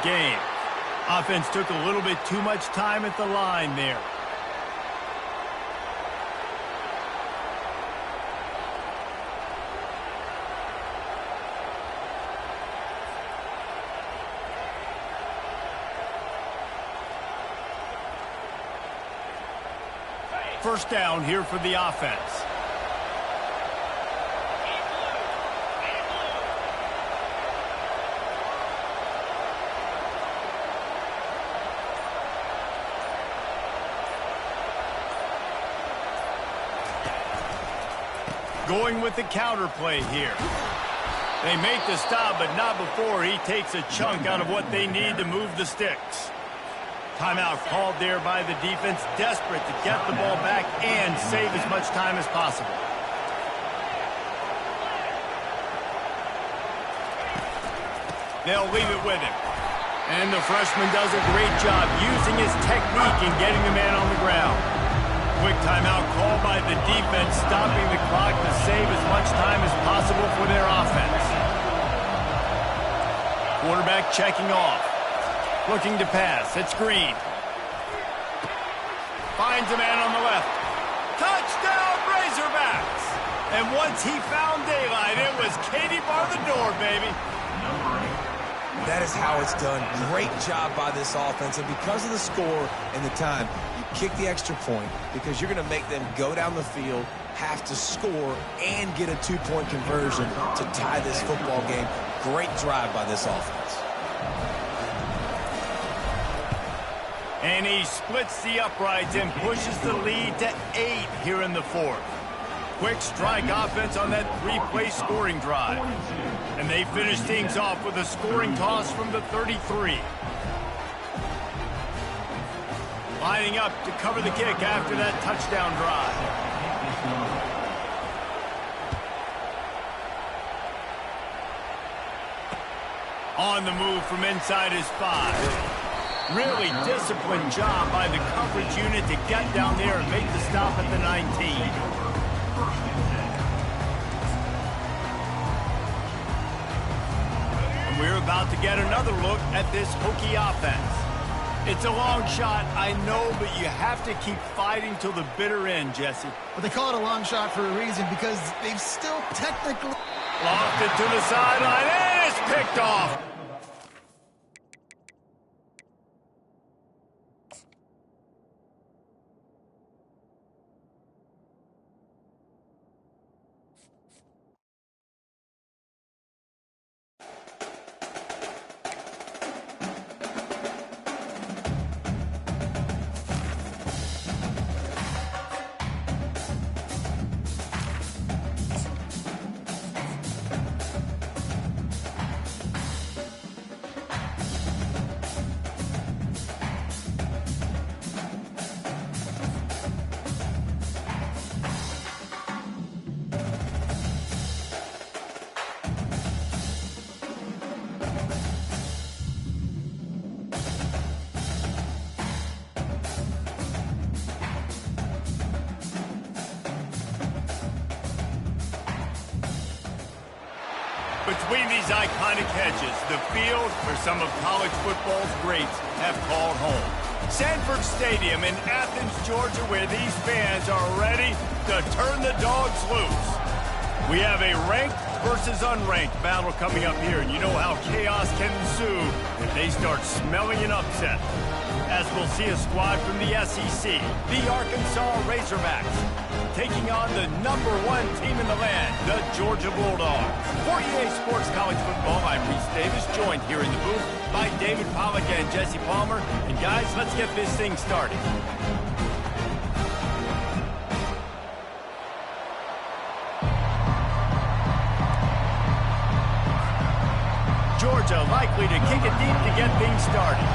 game. Offense took a little bit too much time at the line there. First down here for the offense. Going with the counter play here. They make the stop, but not before he takes a chunk out of what they need to move the sticks. Timeout called there by the defense, desperate to get the ball back and save as much time as possible. They'll leave it with him. And the freshman does a great job using his technique and getting the man on the ground. Quick timeout called by the defense, stopping the clock to save as much time as possible for their offense. Quarterback checking off. Looking to pass. It's Green. Finds a man on the left. Touchdown, Razorbacks! And once he found daylight, it was Katie bar the door, baby. That is how it's done. Great job by this offense. And because of the score and the time, you kick the extra point because you're going to make them go down the field, have to score, and get a two-point conversion to tie this football game. Great drive by this offense. And he splits the uprights and pushes the lead to 8 here in the fourth. Quick strike offense on that three-play scoring drive. And they finish things off with a scoring toss from the 33. Lining up to cover the kick after that touchdown drive. On the move from inside his 5. Really disciplined job by the coverage unit to get down there and make the stop at the 19. And we're about to get another look at this Hokie offense. It's a long shot, I know, but you have to keep fighting till the bitter end, Jesse. Well, they call it a long shot for a reason because they've still technically... Lofted to the sideline, and it's picked off. Between these iconic hedges, the field where some of college football's greats have called home. Sanford Stadium in Athens, Georgia, where these fans are ready to turn the dogs loose. We have a ranked versus unranked battle coming up here, and you know how chaos can ensue if they start smelling an upset. As we'll see a squad from the SEC, the Arkansas Razorbacks, taking on the #1 team in the land, the Georgia Bulldogs. For EA Sports College Football, I'm Reese Davis, joined here in the booth by David Pollack and Jesse Palmer. And guys, let's get this thing started. Georgia likely to kick it deep to get things started.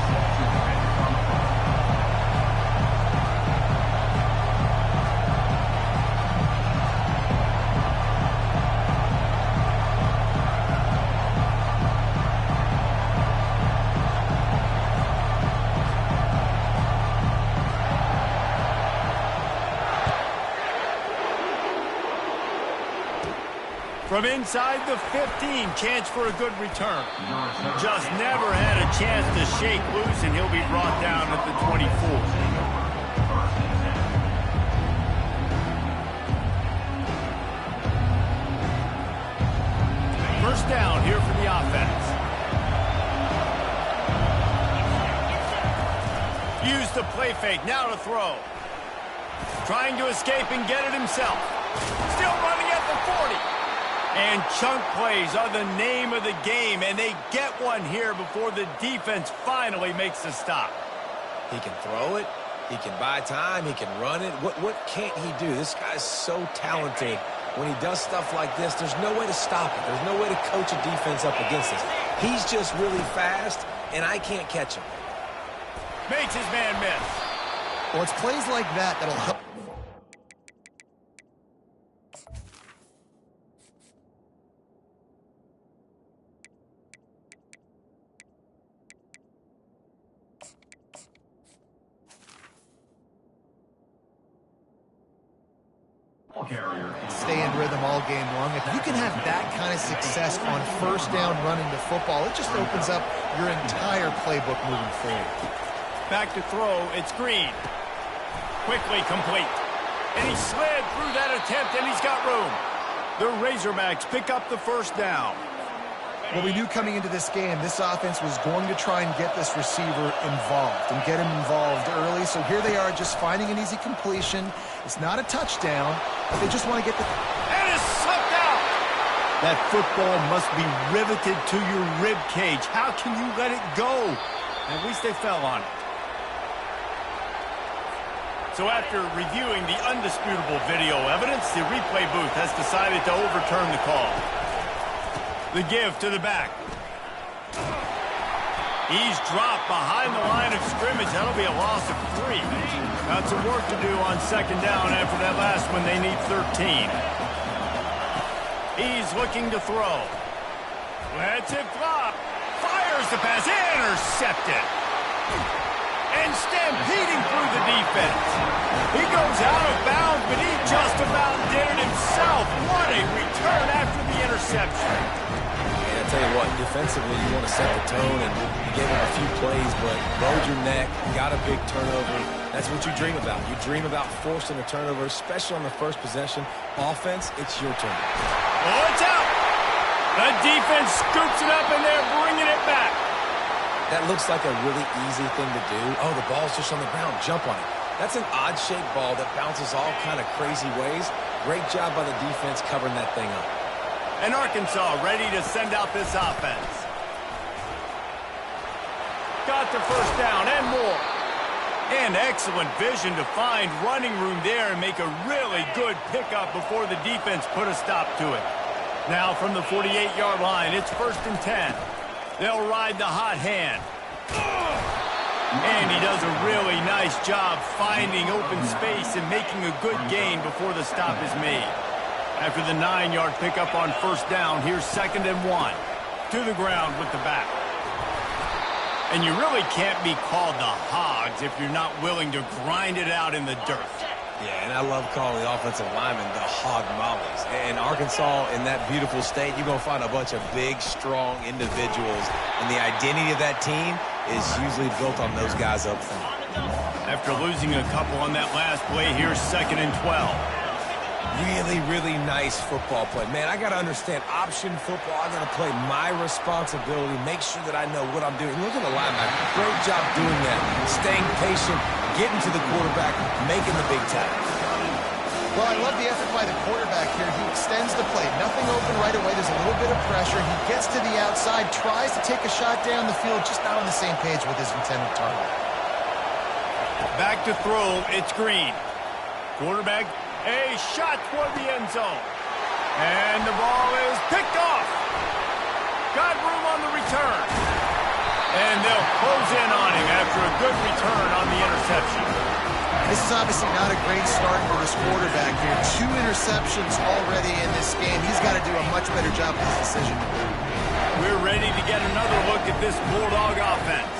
From inside the 15, chance for a good return. Just never had a chance to shake loose, and he'll be brought down at the 24. First down here for the offense. Use the play fake, now to throw. Trying to escape and get it himself. Still running at the 40. And chunk plays are the name of the game, and they get one here before the defense finally makes the stop. He can throw it. He can buy time. He can run it. What can't he do? This guy's so talented. When he does stuff like this, there's no way to stop it. There's no way to coach a defense up against this. He's just really fast, and I can't catch him. Makes his man miss. Well, it's plays like that that'll help. Stay in rhythm all game long. If you can have that kind of success on first down running the football, it just opens up your entire playbook moving forward. Back to throw, it's Green. Quickly complete. And he slid through that attempt, and he's got room. The Razorbacks pick up the first down. Well, we knew coming into this game, this offense was going to try and get this receiver involved and get him involved early. So here they are just finding an easy completion. It's not a touchdown, but they just want to get the... And it's sucked out! That football must be riveted to your rib cage. How can you let it go? At least they fell on it. So after reviewing the undisputable video evidence, the replay booth has decided to overturn the call. The give to the back. He's dropped behind the line of scrimmage. That'll be a loss of 3. Got some work to do on second down after that last one. They need 13. He's looking to throw. Lets it flop. Fires the pass. Intercepted. And stampeding through the defense. He goes out of bounds, but he just about did it himself. What a return after the interception. And I tell you what, defensively, you want to set the tone, and you gave him a few plays, but rode your neck, got a big turnover. That's what you dream about. You dream about forcing a turnover, especially on the first possession. Offense, it's your turn. Oh, it's out. The defense scoops it up, and they're bringing it back. That looks like a really easy thing to do. Oh, the ball's just on the ground. Jump on it. That's an odd-shaped ball that bounces all kind of crazy ways. Great job by the defense covering that thing up. And Arkansas ready to send out this offense. Got the first down and more. And excellent vision to find running room there and make a really good pickup before the defense put a stop to it. Now from the 48-yard line, it's 1st and 10. They'll ride the hot hand. And he does a really nice job finding open space and making a good gain before the stop is made. After the 9-yard pickup on first down, here's 2nd and 1. To the ground with the back. And you really can't be called the Hogs if you're not willing to grind it out in the dirt. Yeah, and I love calling the offensive linemen the hog mollies. And Arkansas, in that beautiful state, you're going to find a bunch of big, strong individuals. And the identity of that team is usually built on those guys up front. After losing a couple on that last play, here's 2nd and 12. Really, really nice football play. Man, I got to understand option football. I got to play my responsibility, make sure that I know what I'm doing. Look at the linebacker. Great job doing that. Staying patient, getting to the quarterback, making the big tackle. Well, I love the effort by the quarterback here. He extends the play. Nothing open right away. There's a little bit of pressure. He gets to the outside, tries to take a shot down the field, just not on the same page with his intended target. Back to throw, it's Green. Quarterback, a shot toward the end zone. And the ball is picked off. Got room on the return. And they'll close in on him after a good return on the interception. This is obviously not a great start for this quarterback here. 2 interceptions already in this game. He's got to do a much better job with his decision. We're ready to get another look at this Bulldog offense.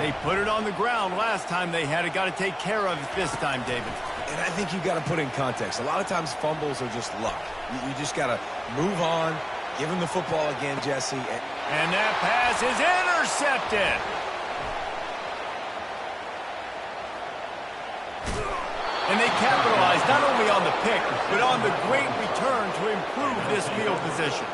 They put it on the ground last time they had it. Got to take care of it this time, David. And I think you got to put in context. A lot of times fumbles are just luck. You just got to move on, give him the football again, Jesse. And that pass is intercepted. And they capitalized not only on the pick, but on the great return to improve this field position.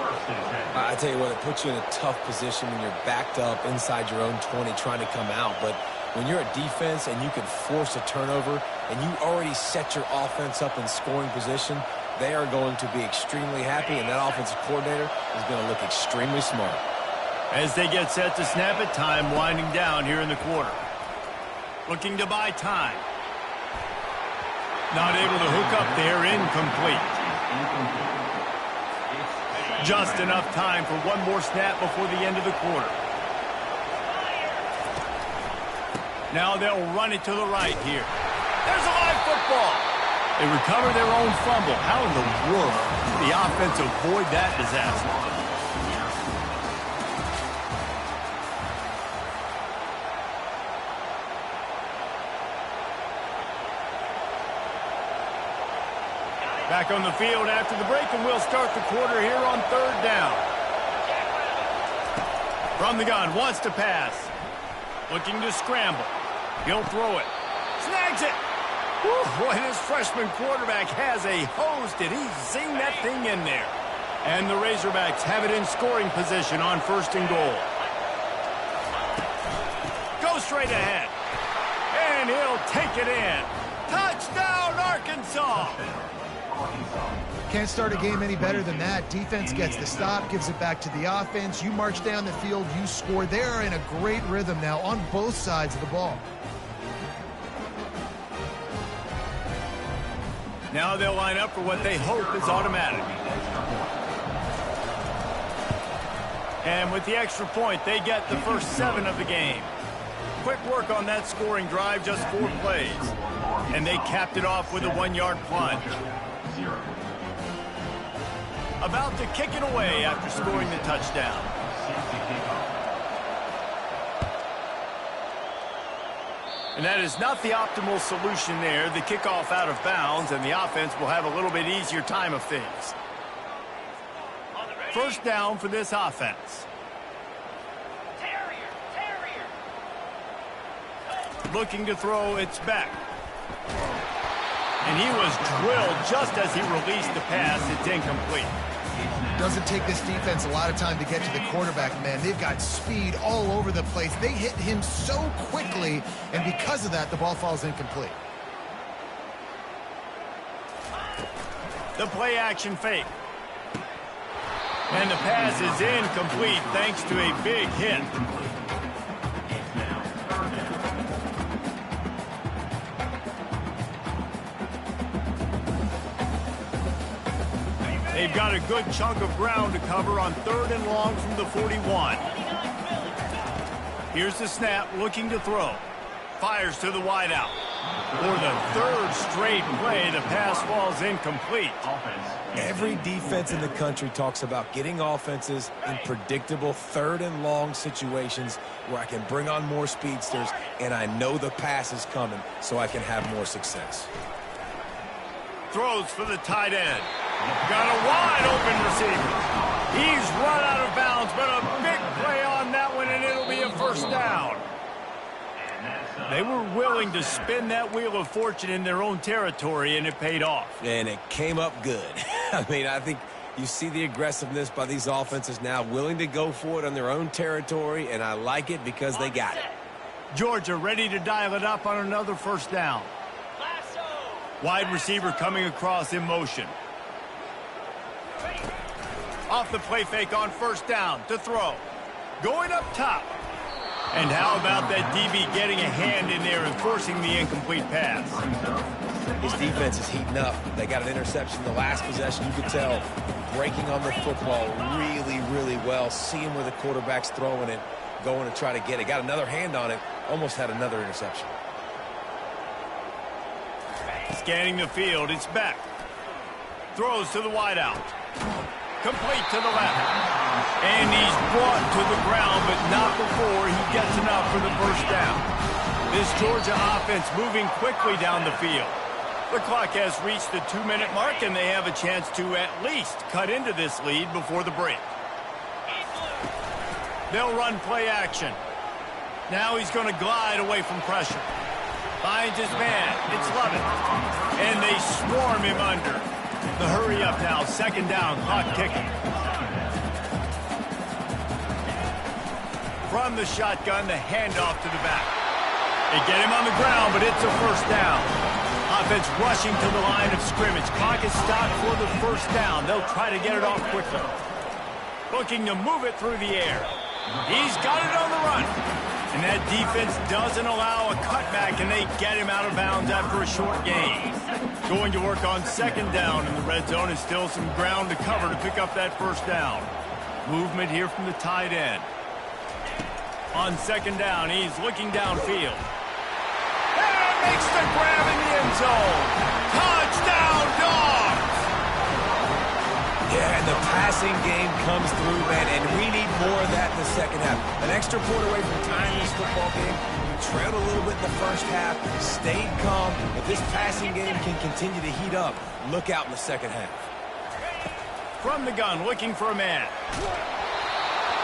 I tell you what, it puts you in a tough position when you're backed up inside your own 20 trying to come out. But when you're a defense and you can force a turnover and you already set your offense up in scoring position, they are going to be extremely happy, and that offensive coordinator is going to look extremely smart. As they get set to snap it, time winding down here in the quarter. Looking to buy time. Not able to hook up there, incomplete. Just enough time for one more snap before the end of the quarter. Now they'll run it to the right here. There's a live football. They recover their own fumble. How in the world did the offense avoid that disaster? Back on the field after the break, and we'll start the quarter here on 3rd down. From the gun, wants to pass. Looking to scramble. He'll throw it. Snags it. Whew, boy, this freshman quarterback has a hose. Did he zing that thing in there? And the Razorbacks have it in scoring position on 1st and goal. Go straight ahead. And he'll take it in. Touchdown, Arkansas! Can't start a game any better than that. Defense gets the stop, gives it back to the offense. You march down the field, you score. They're in a great rhythm now on both sides of the ball. Now they'll line up for what they hope is automatic. And with the extra point, they get the first 7 of the game. Quick work on that scoring drive, just 4 plays. And they capped it off with a 1-yard plunge. About to kick it away after scoring the touchdown. And that is not the optimal solution there. The kickoff out of bounds, and the offense will have a little bit easier time of things. 1st down for this offense. Looking to throw, it's back. And he was drilled just as he released the pass. It's incomplete. Doesn't take this defense a lot of time to get to the quarterback, man. They've got speed all over the place. They hit him so quickly, and because of that, the ball falls incomplete. The play action fake. And the pass is incomplete thanks to a big hit. They've got a good chunk of ground to cover on 3rd and long from the 41. Here's the snap, looking to throw. Fires to the wideout. For the 3rd straight play, the pass falls incomplete. Every defense in the country talks about getting offenses in predictable 3rd and long situations where I can bring on more speedsters and I know the pass is coming so I can have more success. Throws for the tight end. Got a wide open receiver. He's run out of bounds, but a big play on that one, and it'll be a 1st down. They were willing to spin that wheel of fortune in their own territory, and it paid off. And it came up good. I mean, I think you see the aggressiveness by these offenses now, willing to go for it on their own territory, and I like it because they got it. Georgia ready to dial it up on another 1st down. Wide receiver coming across in motion. Off the play fake on 1st down to throw. Going up top. And how about that DB getting a hand in there and forcing the incomplete pass? His defense is heating up. They got an interception the last possession. You could tell breaking on the football really, really well. Seeing where the quarterback's throwing it, going to try to get it. Got another hand on it. Almost had another interception. Scanning the field, it's back. Throws to the wideout. Complete to the left. And he's brought to the ground, but not before he gets enough for the 1st down. This Georgia offense moving quickly down the field. The clock has reached the 2-minute mark, and they have a chance to at least cut into this lead before the break. They'll run play action. Now he's going to glide away from pressure. Finds his man. It's Lovett. And they swarm him under. The hurry up now. 2nd down. Clock ticking. From the shotgun, the handoff to the back. They get him on the ground, but it's a 1st down. Offense rushing to the line of scrimmage. Clock is stopped for the 1st down. They'll try to get it off quickly. Looking to move it through the air. He's got it on the run. And that defense doesn't allow a cutback, and they get him out of bounds after a short gain. Going to work on 2nd down in the red zone, and still some ground to cover to pick up that 1st down. Movement here from the tight end. On 2nd down, he's looking downfield. And makes the grab in the end zone. Touchdown, Dogs! Yeah, and the passing game comes through, man, and we need more of that in the 2nd half. An extra point away from tying this football game. We trailed a little bit in the 1st half, stayed calm. If this passing game can continue to heat up, look out in the 2nd half. From the gun, looking for a man.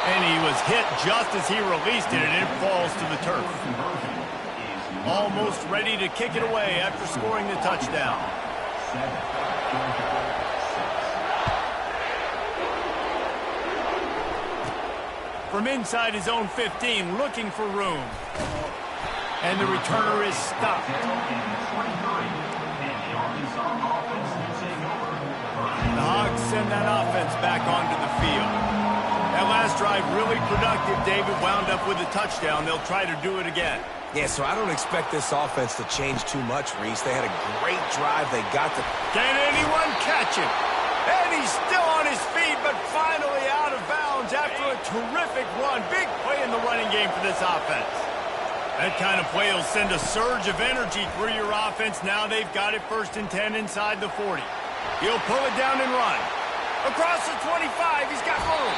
And he was hit just as he released it, and it falls to the turf. Almost ready to kick it away after scoring the touchdown. From inside his own 15, looking for room. And the returner is stopped. The Hogs send that offense back onto the field. That last drive really productive. David wound up with a touchdown. They'll try to do it again. Yeah, so I don't expect this offense to change too much, Reese. They had a great drive. They got the... Can anyone catch him? And he's still on his feet, but finally out of bounds after a terrific run. Big play in the running game for this offense. That kind of play will send a surge of energy through your offense. Now they've got it 1st and 10 inside the 40. He'll pull it down and run. Across the 25, he's got room.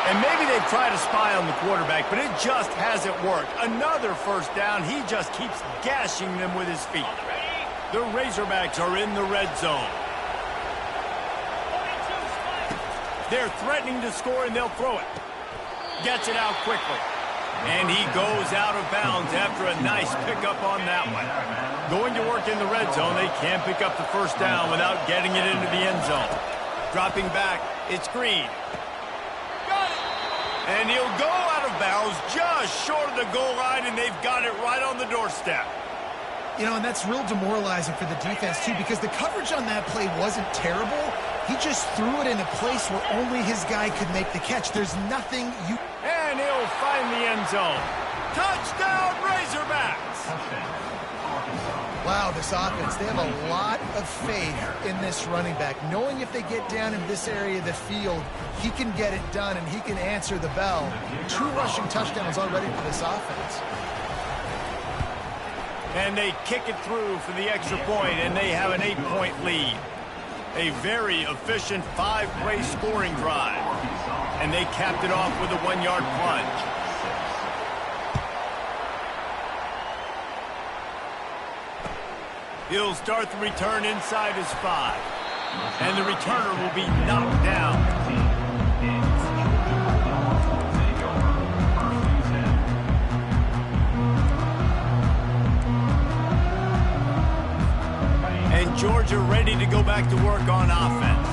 And maybe they try to spy on the quarterback, but it just hasn't worked. Another 1st down. He just keeps gashing them with his feet. The Razorbacks are in the red zone. They're threatening to score, and they'll throw it. Gets it out quickly. And he goes out of bounds after a nice pickup on that one. Going to work in the red zone, they can't pick up the 1st down without getting it into the end zone. Dropping back, it's Green. Got it! And he'll go out of bounds just short of the goal line, and they've got it right on the doorstep. You know, and that's real demoralizing for the defense, too, because the coverage on that play wasn't terrible. He just threw it in a place where only his guy could make the catch. There's nothing you... And he'll find the end zone. Touchdown, Razorbacks! Wow, this offense, they have a lot of faith in this running back, knowing if they get down in this area of the field, he can get it done and he can answer the bell. 2 rushing touchdowns already for this offense. And they kick it through for the extra point, and they have an 8-point lead. A very efficient 5-play scoring drive. And they capped it off with a 1-yard plunge. He'll start the return inside his 5. And the returner will be knocked down. And Georgia ready to go back to work on offense.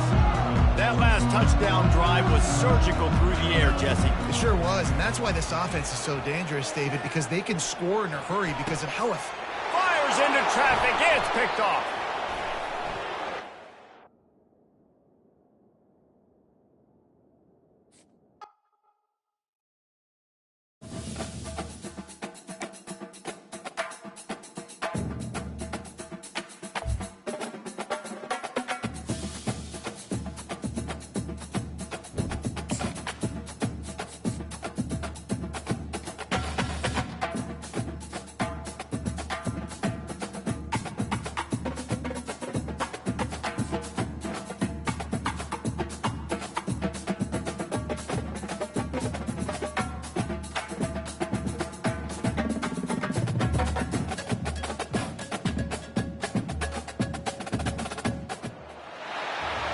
That last touchdown drive was surgical through the air, Jesse. It sure was, and that's why this offense is so dangerous, David, because they can score in a hurry because of how... Fires into traffic, it's picked off.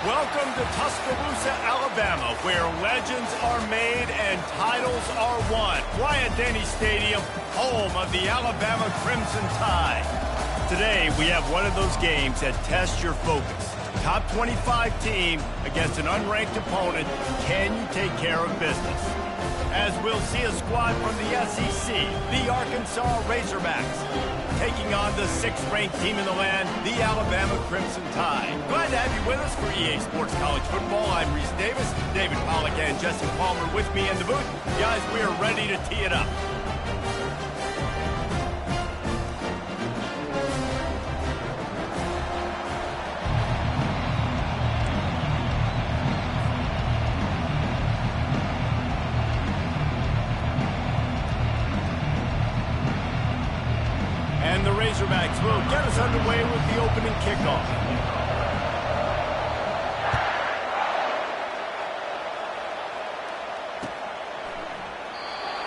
Welcome to Tuscaloosa, Alabama, where legends are made and titles are won. Bryant-Denny Stadium, home of the Alabama Crimson Tide. Today, we have one of those games that tests your focus. Top 25 team against an unranked opponent. Can you take care of business? As we'll see a squad from the SEC, the Arkansas Razorbacks, taking on the 6th-ranked team in the land, the Alabama Crimson Tide. Glad to have you with us for EA Sports College Football. I'm Reese Davis, David Pollack and Jesse Palmer with me in the booth. Guys, we are ready to tee it up. And the Razorbacks will get us underway with the opening kickoff.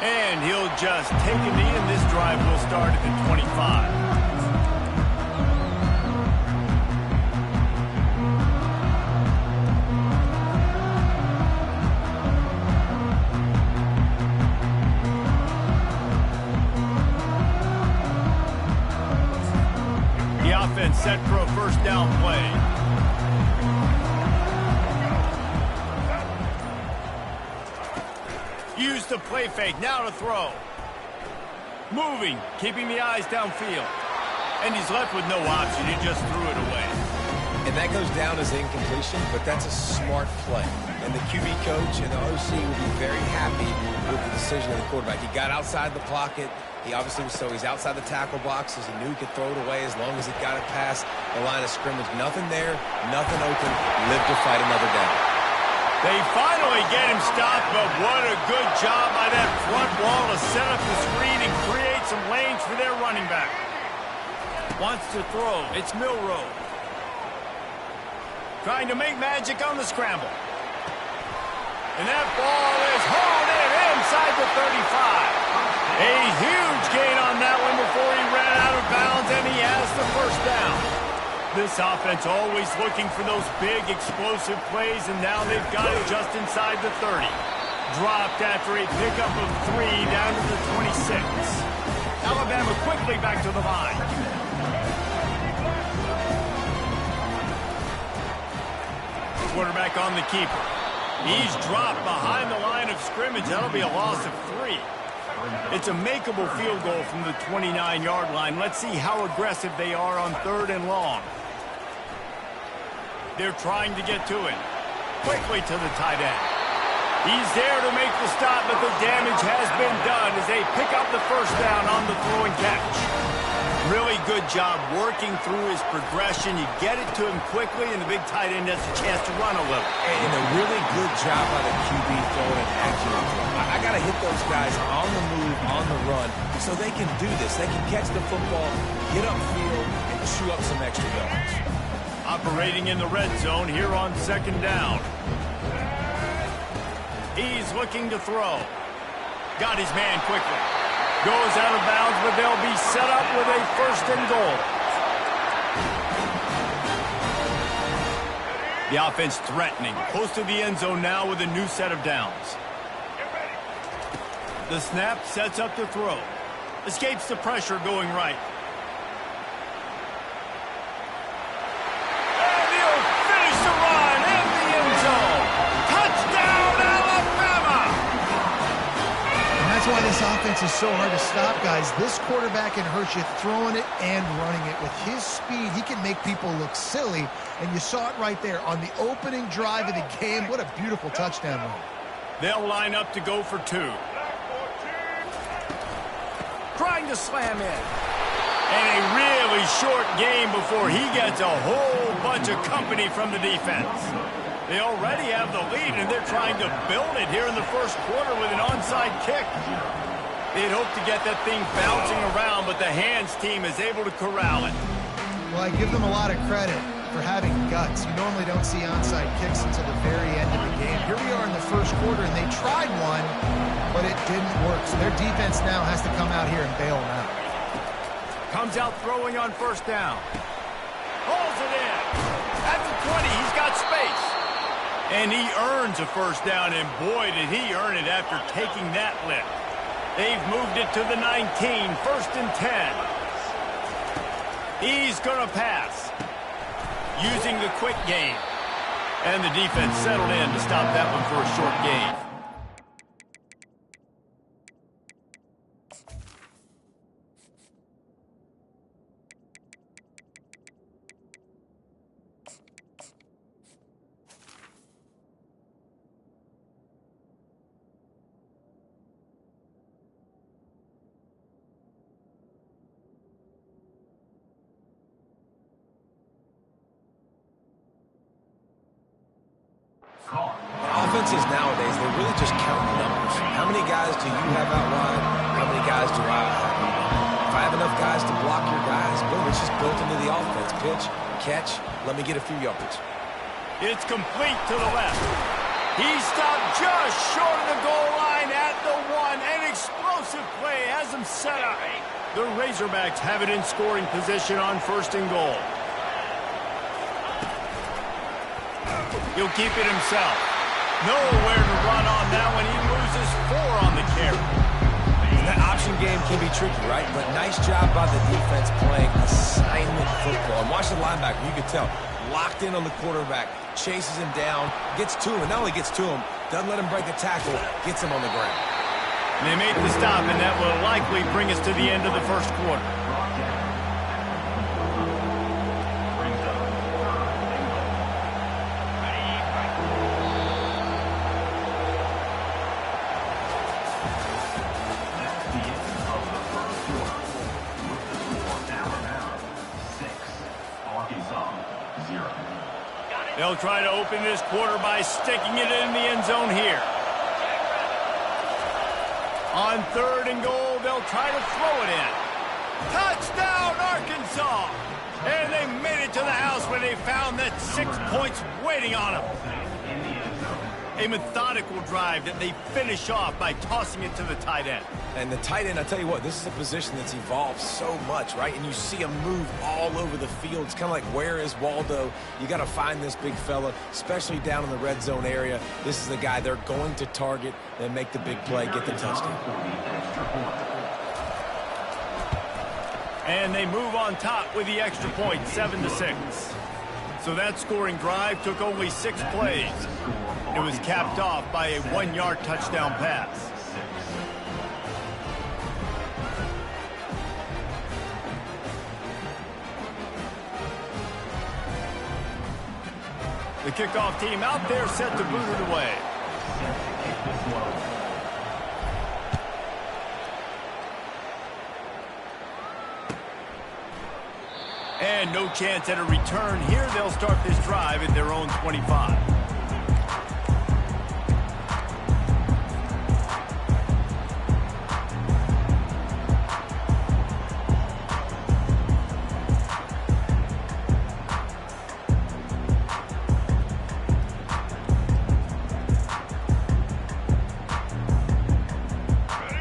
And he'll just take a knee, and this drive will start at the 25. Offense set for a first down play. Use the play fake, now to throw. Moving, keeping the eyes downfield. And he's left with no option, he just threw it away. And that goes down as incompletion, but that's a smart play. And the QB coach and the OC will be very happy with the decision of the quarterback. He got outside the pocket. He obviously was he's outside the tackle boxes. He knew he could throw it away as long as he got it past the line of scrimmage. Nothing there, nothing open. Live to fight another down. They finally get him stopped, but what a good job by that front wall to set up the screen and create some lanes for their running back. Wants to throw. It's Milroe. Trying to make magic on the scramble. And that ball is hauled in inside the 35. A huge gain on that one before he ran out of bounds, and he has the first down. This offense always looking for those big, explosive plays, and now they've got it just inside the 30. Dropped after a pickup of 3 down to the 26. Alabama quickly back to the line. Quarterback on the keeper. He's dropped behind the line of scrimmage. That'll be a loss of 3. It's a makeable field goal from the 29-yard line. Let's see how aggressive they are on 3rd and long. They're trying to get to it. Quickly to the tight end. He's there to make the stop, but the damage has been done as they pick up the first down on the throw and catch. Really good job working through his progression. You get it to him quickly, and the big tight end has a chance to run a little. And a really good job by the QB throwing an accurate throw. I got to hit those guys on the move, on the run, so they can do this. They can catch the football, get upfield, and chew up some extra yards. Operating in the red zone here on 2nd down. He's looking to throw. Got his man quickly. Goes out of bounds, but they'll be set up with a 1st and goal. The offense threatening. Close to the end zone now with a new set of downs. The snap sets up the throw. Escapes the pressure going right. And he'll finish the run in the end zone. Touchdown, Alabama! And that's why this offense is so hard to stop, guys. This quarterback can hurt you throwing it and running it. With his speed, he can make people look silly. And you saw it right there on the opening drive of the game. What a beautiful touchdown run. They'll line up to go for 2. Trying to slam in. And a really short game before he gets a whole bunch of company from the defense. They already have the lead, and they're trying to build it here in the first quarter with an onside kick. They'd hope to get that thing bouncing around, but the hands team is able to corral it. Well, I give them a lot of credit for having guts. You normally don't see onside kicks until the very end of the game. Here we are in the first quarter, and they tried one, but it didn't work. So their defense now has to come out here and bail them out. Comes out throwing on 1st down. Pulls it in. at the 20. He's got space. And he earns a first down, and boy, did he earn it after taking that lift. They've moved it to the 19, 1st and 10. He's going to pass, using the quick game. And the defense settled in to stop that one for a short gain. Offenses nowadays, they really just count numbers. How many guys do you have out wide? How many guys do I have? If I have enough guys to block your guys, boom, it's just built into the offense. Pitch, catch, let me get a few yards. It's complete to the left. He stopped just short of the goal line at the 1. An explosive play has him set up. The Razorbacks have it in scoring position on 1st and goal. He'll keep it himself. Nowhere to run on that one. He loses 4 on the carry. That option game can be tricky, right? But nice job by the defense playing assignment football. And watch the linebacker. You can tell. Locked in on the quarterback. Chases him down. Gets to him. And not only gets to him, doesn't let him break the tackle. Gets him on the ground. They made the stop, and that will likely bring us to the end of the first quarter. They'll try to open this quarter by sticking it in the end zone here. On 3rd and goal, they'll try to throw it in. Touchdown, Arkansas! And they made it to the house where they found that 6 points waiting on them. A methodical drive that they finish off by tossing it to the tight end. And the tight end, I tell you what, this is a position that's evolved so much, right? And you see him move all over the field. It's kind of like, where is Waldo? You got to find this big fella, especially down in the red zone area. This is the guy they're going to target and make the big play, get the touchdown. And they move on top with the extra point, 7-6. So that scoring drive took only 6 plays. It was capped off by a 1-yard touchdown pass. The kickoff team out there set to boot it away. And no chance at a return here. They'll start this drive at their own 25.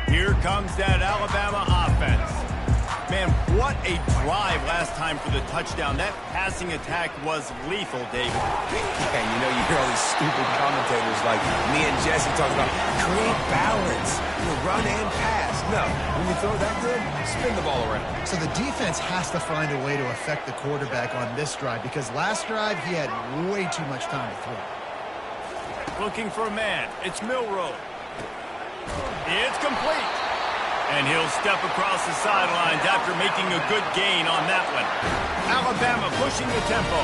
Here comes that Alabama offense. Man, what a drive last time for the touchdown. That passing attack was lethal, David. Yeah, you know, you hear all these stupid commentators like me and Jesse talking about create balance, run and pass. No, when you throw that good, spin the ball around. So the defense has to find a way to affect the quarterback on this drive because last drive he had way too much time to throw. Looking for a man. It's Milroe. It's complete. And he'll step across the sidelines after making a good gain on that one. Alabama pushing the tempo.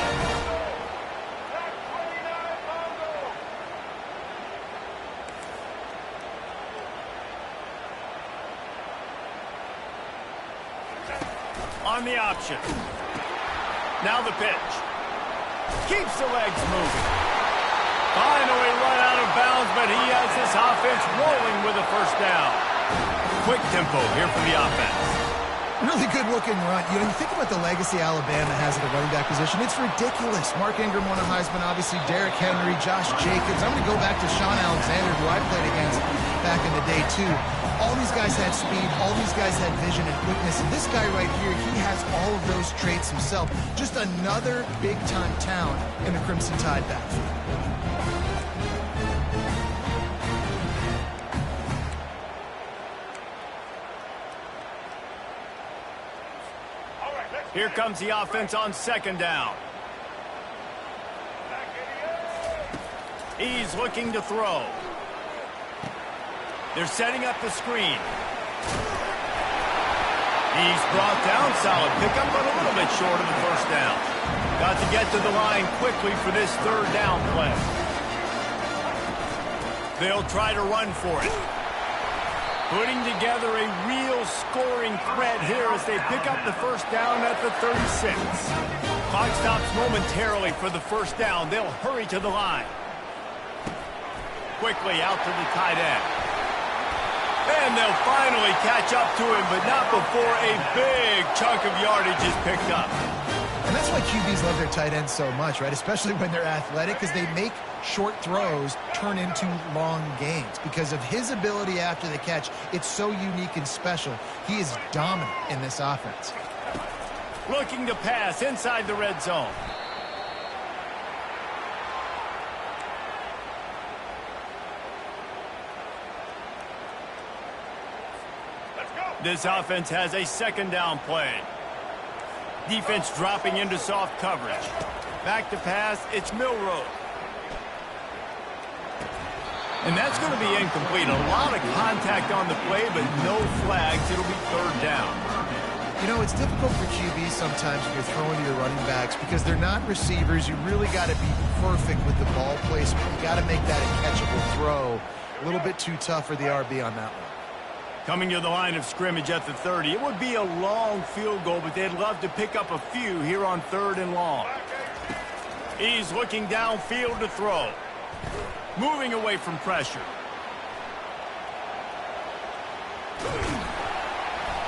On the option. Now the pitch. Keeps the legs moving. Finally run out of bounds, but he has this offense rolling with a first down. Quick tempo here for the offense. Really good-looking run. You think about the legacy Alabama has at the running back position. It's ridiculous. Mark Ingram won a Heisman, obviously. Derrick Henry, Josh Jacobs. I'm going to go back to Sean Alexander, who I played against back in the day, too. All these guys had speed, all these guys had vision and quickness, and this guy right here, he has all of those traits himself. Just another big-time talent in the Crimson Tide backfield. Here comes the offense on second down. He's looking to throw. They're setting up the screen. He's brought down, solid pickup, but a little bit short of the first down. Got to get to the line quickly for this third down play. They'll try to run for it. Putting together a real scoring threat here as they pick up the first down at the 36. Clock stops momentarily for the first down. They'll hurry to the line. Quickly out to the tight end. And they'll finally catch up to him, but not before a big chunk of yardage is picked up. And that's why QBs love their tight ends so much, right? Especially when they're athletic, because they make short throws turn into long gains. Because of his ability after the catch, it's so unique and special. He is dominant in this offense. Looking to pass inside the red zone. This offense has a second down play. Defense dropping into soft coverage. Back to pass, it's Milroe. And that's going to be incomplete. A lot of contact on the play, but no flags. It'll be third down. You know, it's difficult for QBs sometimes when you're throwing to your running backs because they're not receivers. You really got to be perfect with the ball placement. You got to make that a catchable throw. A little bit too tough for the RB on that one. Coming to the line of scrimmage at the 30. It would be a long field goal, but they'd love to pick up a few here on third and long. He's looking downfield to throw. Moving away from pressure.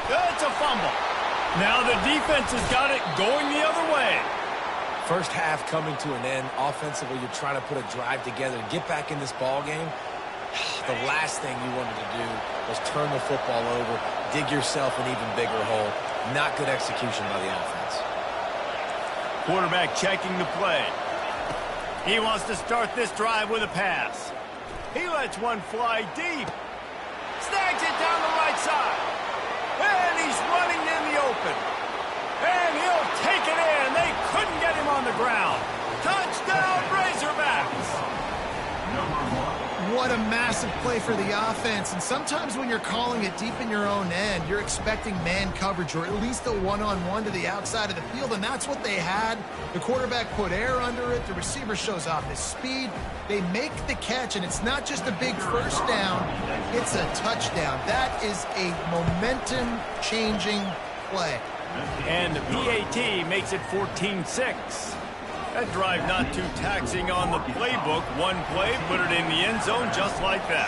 That's a fumble. Now the defense has got it going the other way. First half coming to an end. Offensively, you're trying to put a drive together to get back in this ball game. The last thing you wanted to do was turn the football over, dig yourself an even bigger hole. Not good execution by the offense. Quarterback checking the play. He wants to start this drive with a pass. He lets one fly deep. Snags it down the right side. And he's running in the open. And he'll take it in. They couldn't get him on the ground. Touchdown, Razorbacks. What a massive play for the offense. And sometimes when you're calling it deep in your own end, you're expecting man coverage or at least a one-on-one to the outside of the field, and that's what they had. The quarterback put air under it. The receiver shows off his speed. They make the catch, and it's not just a big first down. It's a touchdown. That is a momentum-changing play. And the PAT makes it 14-6. That drive not too taxing on the playbook. One play, put it in the end zone just like that.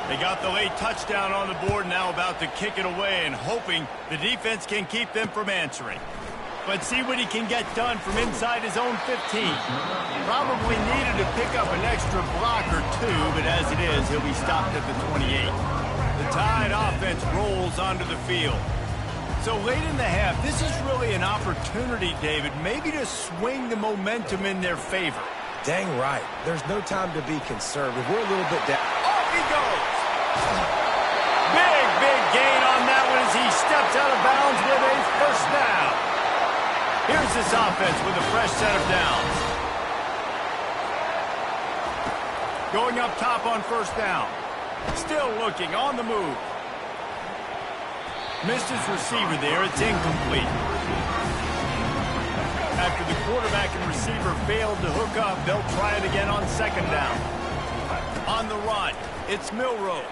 They got the late touchdown on the board, now about to kick it away and hoping the defense can keep them from answering. But see what he can get done from inside his own 15. Probably needed to pick up an extra block or two, but as it is, he'll be stopped at the 28. The Tide offense rolls onto the field. So late in the half, this is really an opportunity, David, maybe to swing the momentum in their favor. Dang right. There's no time to be conservative. We're a little bit down. Off he goes! Big gain on that one as he steps out of bounds with a first down. Here's this offense with a fresh set of downs. Going up top on first down. Still looking on the move. Missed his receiver there. It's incomplete. After the quarterback and receiver failed to hook up, they'll try it again on second down. On the run, it's Milroe.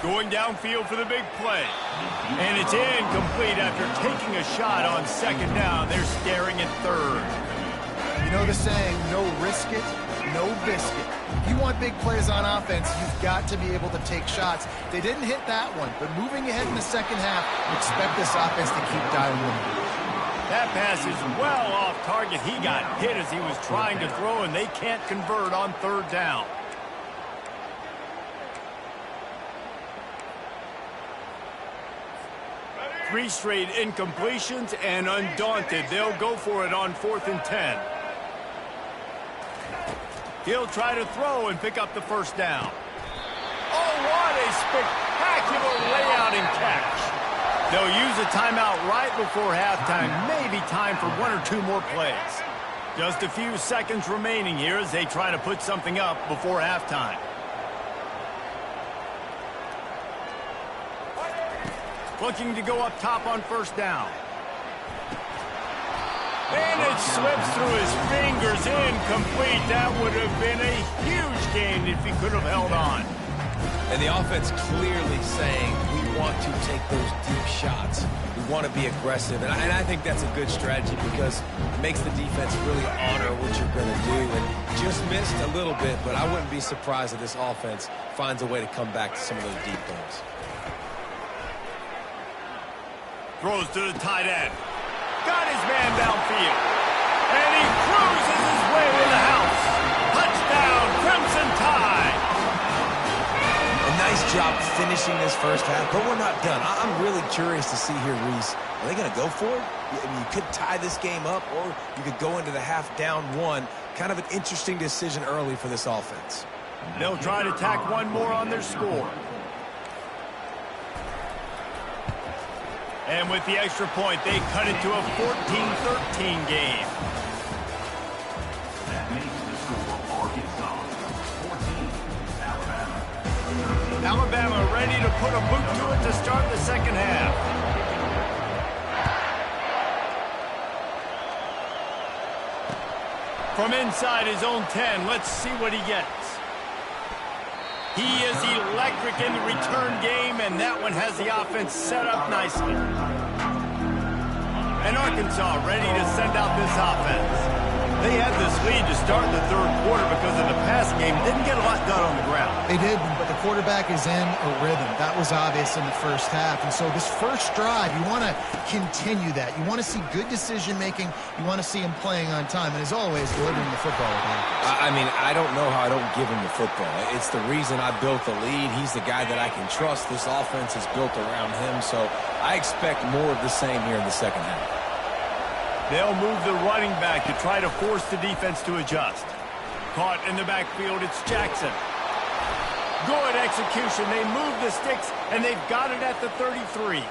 Going downfield for the big play. And it's incomplete after taking a shot on second down. They're staring at third. You know the saying, no risk it, no biscuit. If you want big plays on offense, you've got to be able to take shots. They didn't hit that one, but moving ahead in the second half, expect this offense to keep dialing them. That pass is well off target. He got hit as he was trying to throw, and they can't convert on third down. 3 straight incompletions, and undaunted, they'll go for it on 4th and 10. He'll try to throw and pick up the first down. Oh, what a spectacular layout and catch. They'll use a timeout right before halftime, maybe time for 1 or 2 more plays. Just a few seconds remaining here as they try to put something up before halftime. Looking to go up top on first down. And it slips through his fingers, incomplete. That would have been a huge gain if he could have held on. And the offense clearly saying, we want to take those deep shots. We want to be aggressive. And I think that's a good strategy because it makes the defense really honor what you're going to do. And just missed a little bit, but I wouldn't be surprised if this offense finds a way to come back to some of those deep throws. Throws to the tight end. Got his man downfield. And he cruises his way to the house. Touchdown, Crimson Tide. A nice job finishing this first half, but we're not done. I'm really curious to see here, Reese. Are they going to go for it? I mean, you could tie this game up, or you could go into the half down 1. Kind of an interesting decision early for this offense. They'll try to tack one more on their score. And with the extra point, they cut it to a 14-13 game. That makes the score Arkansas 14, Alabama. Alabama ready to put a boot to it to start the second half. From inside his own 10, let's see what he gets. He is electric in the return game, and that one has the offense set up nicely. And Arkansas ready to send out this offense. They had this lead to start the third quarter because of the passing game. Didn't get a lot done on the ground. They did, but the quarterback is in a rhythm. That was obvious in the first half. And so this first drive, you want to continue that. You want to see good decision-making. You want to see him playing on time. And as always, delivering the football. I mean, I don't know how I don't give him the football. It's the reason I built the lead. He's the guy that I can trust. This offense is built around him. So I expect more of the same here in the second half. They'll move the running back to try to force the defense to adjust. Caught in the backfield, it's Jackson. Good execution. They move the sticks, and they've got it at the 33.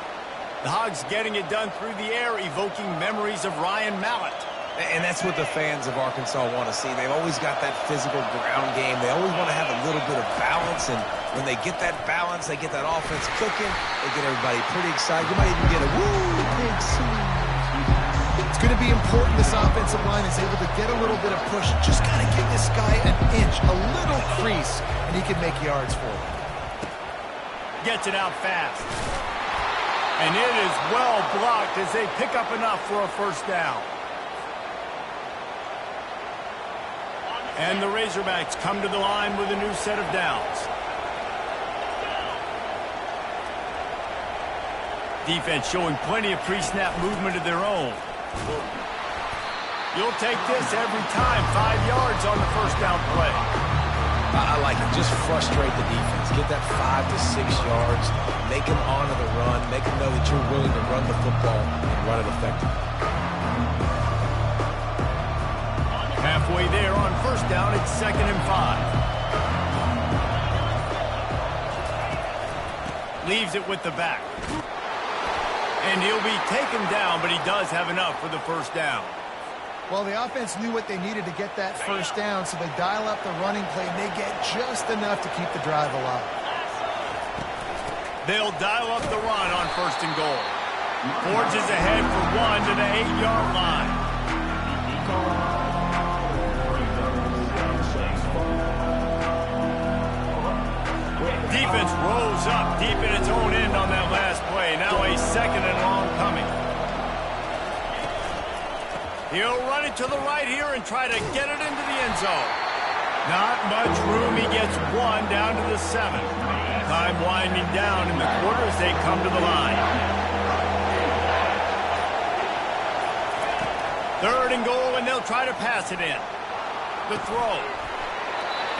The Hogs getting it done through the air, evoking memories of Ryan Mallett. And that's what the fans of Arkansas want to see. They've always got that physical ground game. They always want to have a little bit of balance, and when they get that balance, they get that offense cooking, they get everybody pretty excited. You might even get a woo, big swing. It's going to be important this offensive line is able to get a little bit of push. Just got to give this guy an inch, a little crease, and he can make yards for it. Gets it out fast. And it is well blocked as they pick up enough for a first down. And the Razorbacks come to the line with a new set of downs. Defense showing plenty of pre-snap movement of their own. You'll take this every time. 5 yards on the first down play. I like it. Just frustrate the defense. Get that 5 to 6 yards. Make them honor the run. Make them know that you're willing to run the football and run it effectively. Halfway there on first down, it's 2nd and 5. Leaves it with the back. And he'll be taken down, but he does have enough for the first down. Well, the offense knew what they needed to get that first down, so they dial up the running play, and they get just enough to keep the drive alive. They'll dial up the run on 1st and goal. Forges ahead for 1 to the 8-yard line. Defense rolls up deep in its own end on that last play. Now a 2nd and long coming. He'll run it to the right here and try to get it into the end zone. Not much room. He gets 1 down to the 7. Time winding down in the quarter as they come to the line. 3rd and goal, and they'll try to pass it in. The throw.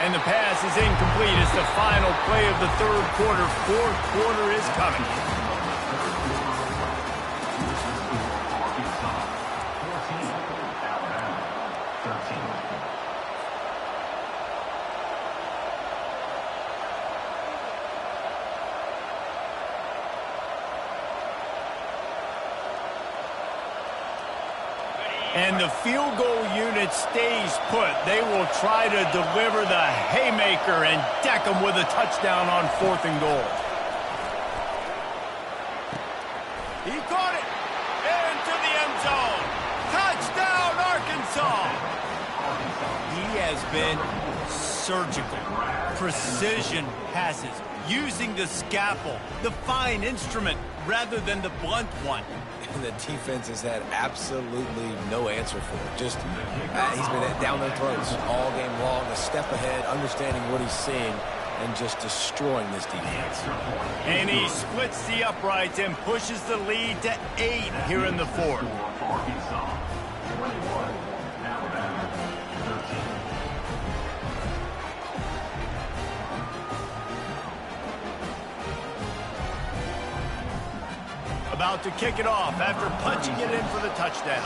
And the pass is incomplete. It's the final play of the third quarter. 4th quarter is coming. And the field goal unit stays put. They will try to deliver the haymaker and deck them with a touchdown on 4th and goal. He caught it into the end zone. Touchdown, Arkansas. He has been surgical. Precision passes, using the scalpel, the fine instrument, rather than the blunt one. And the defense has had absolutely no answer for it. Just, he's been down their throats all game long, a step ahead, understanding what he's seeing, and just destroying this defense. And he splits the uprights and pushes the lead to 8 here in the 4th. Arkansas 21, Alabama 13. About to kick it off after punching it in for the touchdown.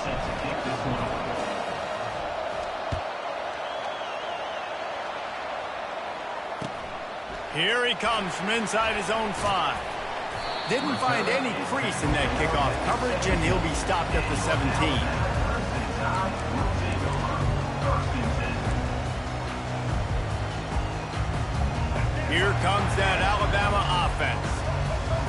Here he comes from inside his own 5. Didn't find any crease in that kickoff coverage, and he'll be stopped at the 17. Here comes that Alabama offense.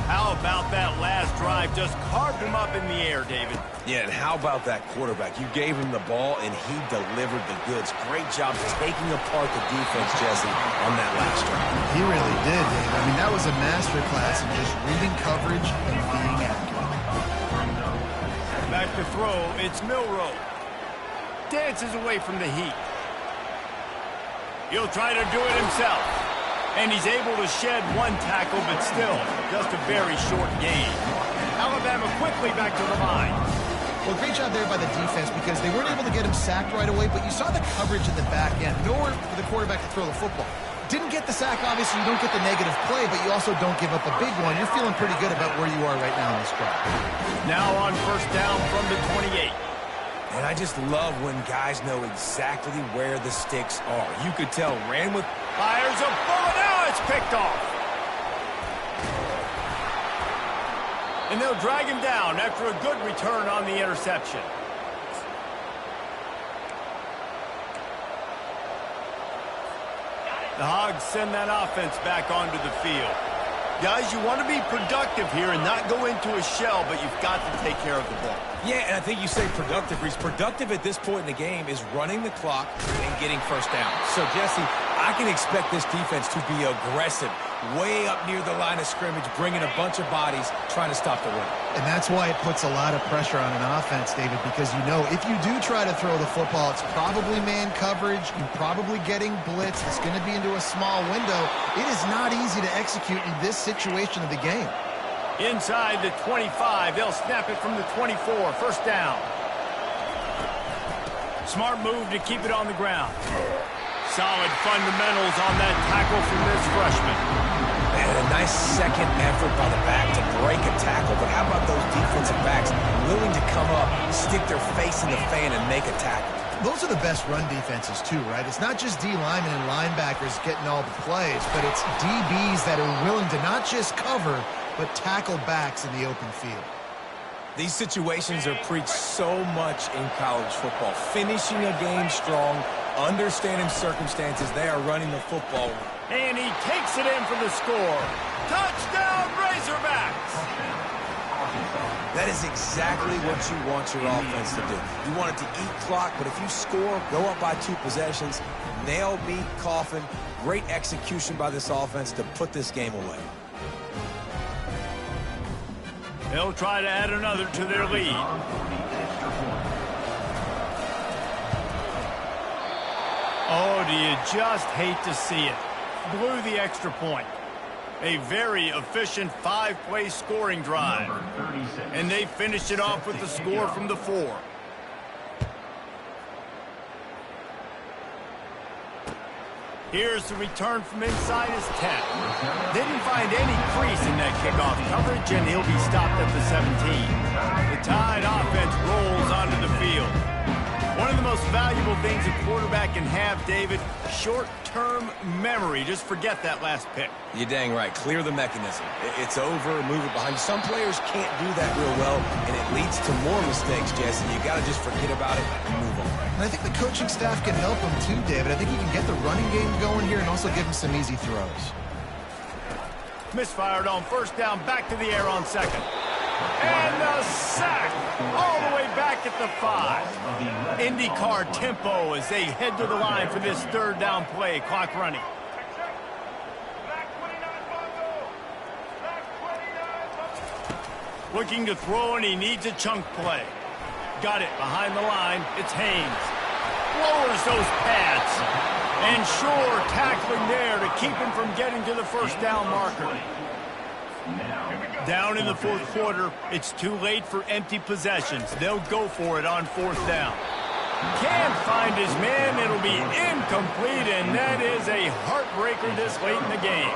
How about that last drive? Just carved him up in the air, David. Yeah, and how about that quarterback? You gave him the ball, and he delivered the goods. Great job taking apart the defense, Jesse, on that last drive. He really did, Dave. I mean, that was a masterclass in just reading coverage and being accurate. Back to throw, it's Milroe. Dances away from the heat. He'll try to do it himself. And he's able to shed 1 tackle, but still, just a very short gain. Alabama quickly back to the line. Well, great job there by the defense because they weren't able to get him sacked right away, but you saw the coverage in the back end. Nowhere for the quarterback to throw the football. Didn't get the sack, obviously. You don't get the negative play, but you also don't give up a big one. You're feeling pretty good about where you are right now in this drive. Now on 1st down from the 28. And I just love when guys know exactly where the sticks are. You could tell ran with... Fires a bullet. Now it's picked off. And they'll drag him down after a good return on the interception. The Hogs send that offense back onto the field. Guys, you want to be productive here and not go into a shell, but you've got to take care of the ball. Yeah, and I think you say productive. He's productive at this point in the game is running the clock and getting 1st down. So, Jesse, I can expect this defense to be aggressive, way up near the line of scrimmage, bringing a bunch of bodies, trying to stop the run. And that's why it puts a lot of pressure on an offense, David, because you know if you do try to throw the football, it's probably man coverage. You're probably getting blitz. It's going to be into a small window. It is not easy to execute in this situation of the game. Inside the 25, they'll snap it from the 24, 1st down. Smart move to keep it on the ground. Solid fundamentals on that tackle from this freshman. And a nice second effort by the back to break a tackle, but how about those defensive backs willing to come up, stick their face in the fan, and make a tackle? Those are the best run defenses, too, right? It's not just D linemen and linebackers getting all the plays, but it's DBs that are willing to not just cover, but tackle backs in the open field. These situations are preached so much in college football. Finishing a game strong, understanding circumstances, they are running the football. And he takes it in for the score. Touchdown, Razorbacks! That is exactly what you want your offense to do. You want it to eat clock, but if you score, go up by 2 possessions, nail beat Coffin. Great execution by this offense to put this game away. They'll try to add another to their lead. Oh, do you just hate to see it? Blew the extra point. A very efficient 5-play scoring drive. And they finished it off with the score from the 4. Here's the return from inside his 10. Didn't find any crease in that kickoff coverage, and he'll be stopped at the 17. The Tide offense rolls onto the field. One of the most valuable things a quarterback can have, David, short-term memory. Just forget that last pick. You're dang right. Clear the mechanism. It's over, move it behind you. Some players can't do that real well, and it leads to more mistakes, Jesse. You got to just forget about it and move on. And I think the coaching staff can help him too, David. I think he can get the running game going here and also give him some easy throws. Misfired on first down, back to the air on second. And the sack all the way back at the 5. IndyCar tempo as they head to the line for this third down play. Clock running. Looking to throw, and he needs a chunk play. Got it behind the line. It's Haynes. Lowers those pads. And sure, tackling there to keep him from getting to the first down marker. Down in the fourth quarter, it's too late for empty possessions. They'll go for it on fourth down. Can't find his man. It'll be incomplete, and that is a heartbreaker this late in the game.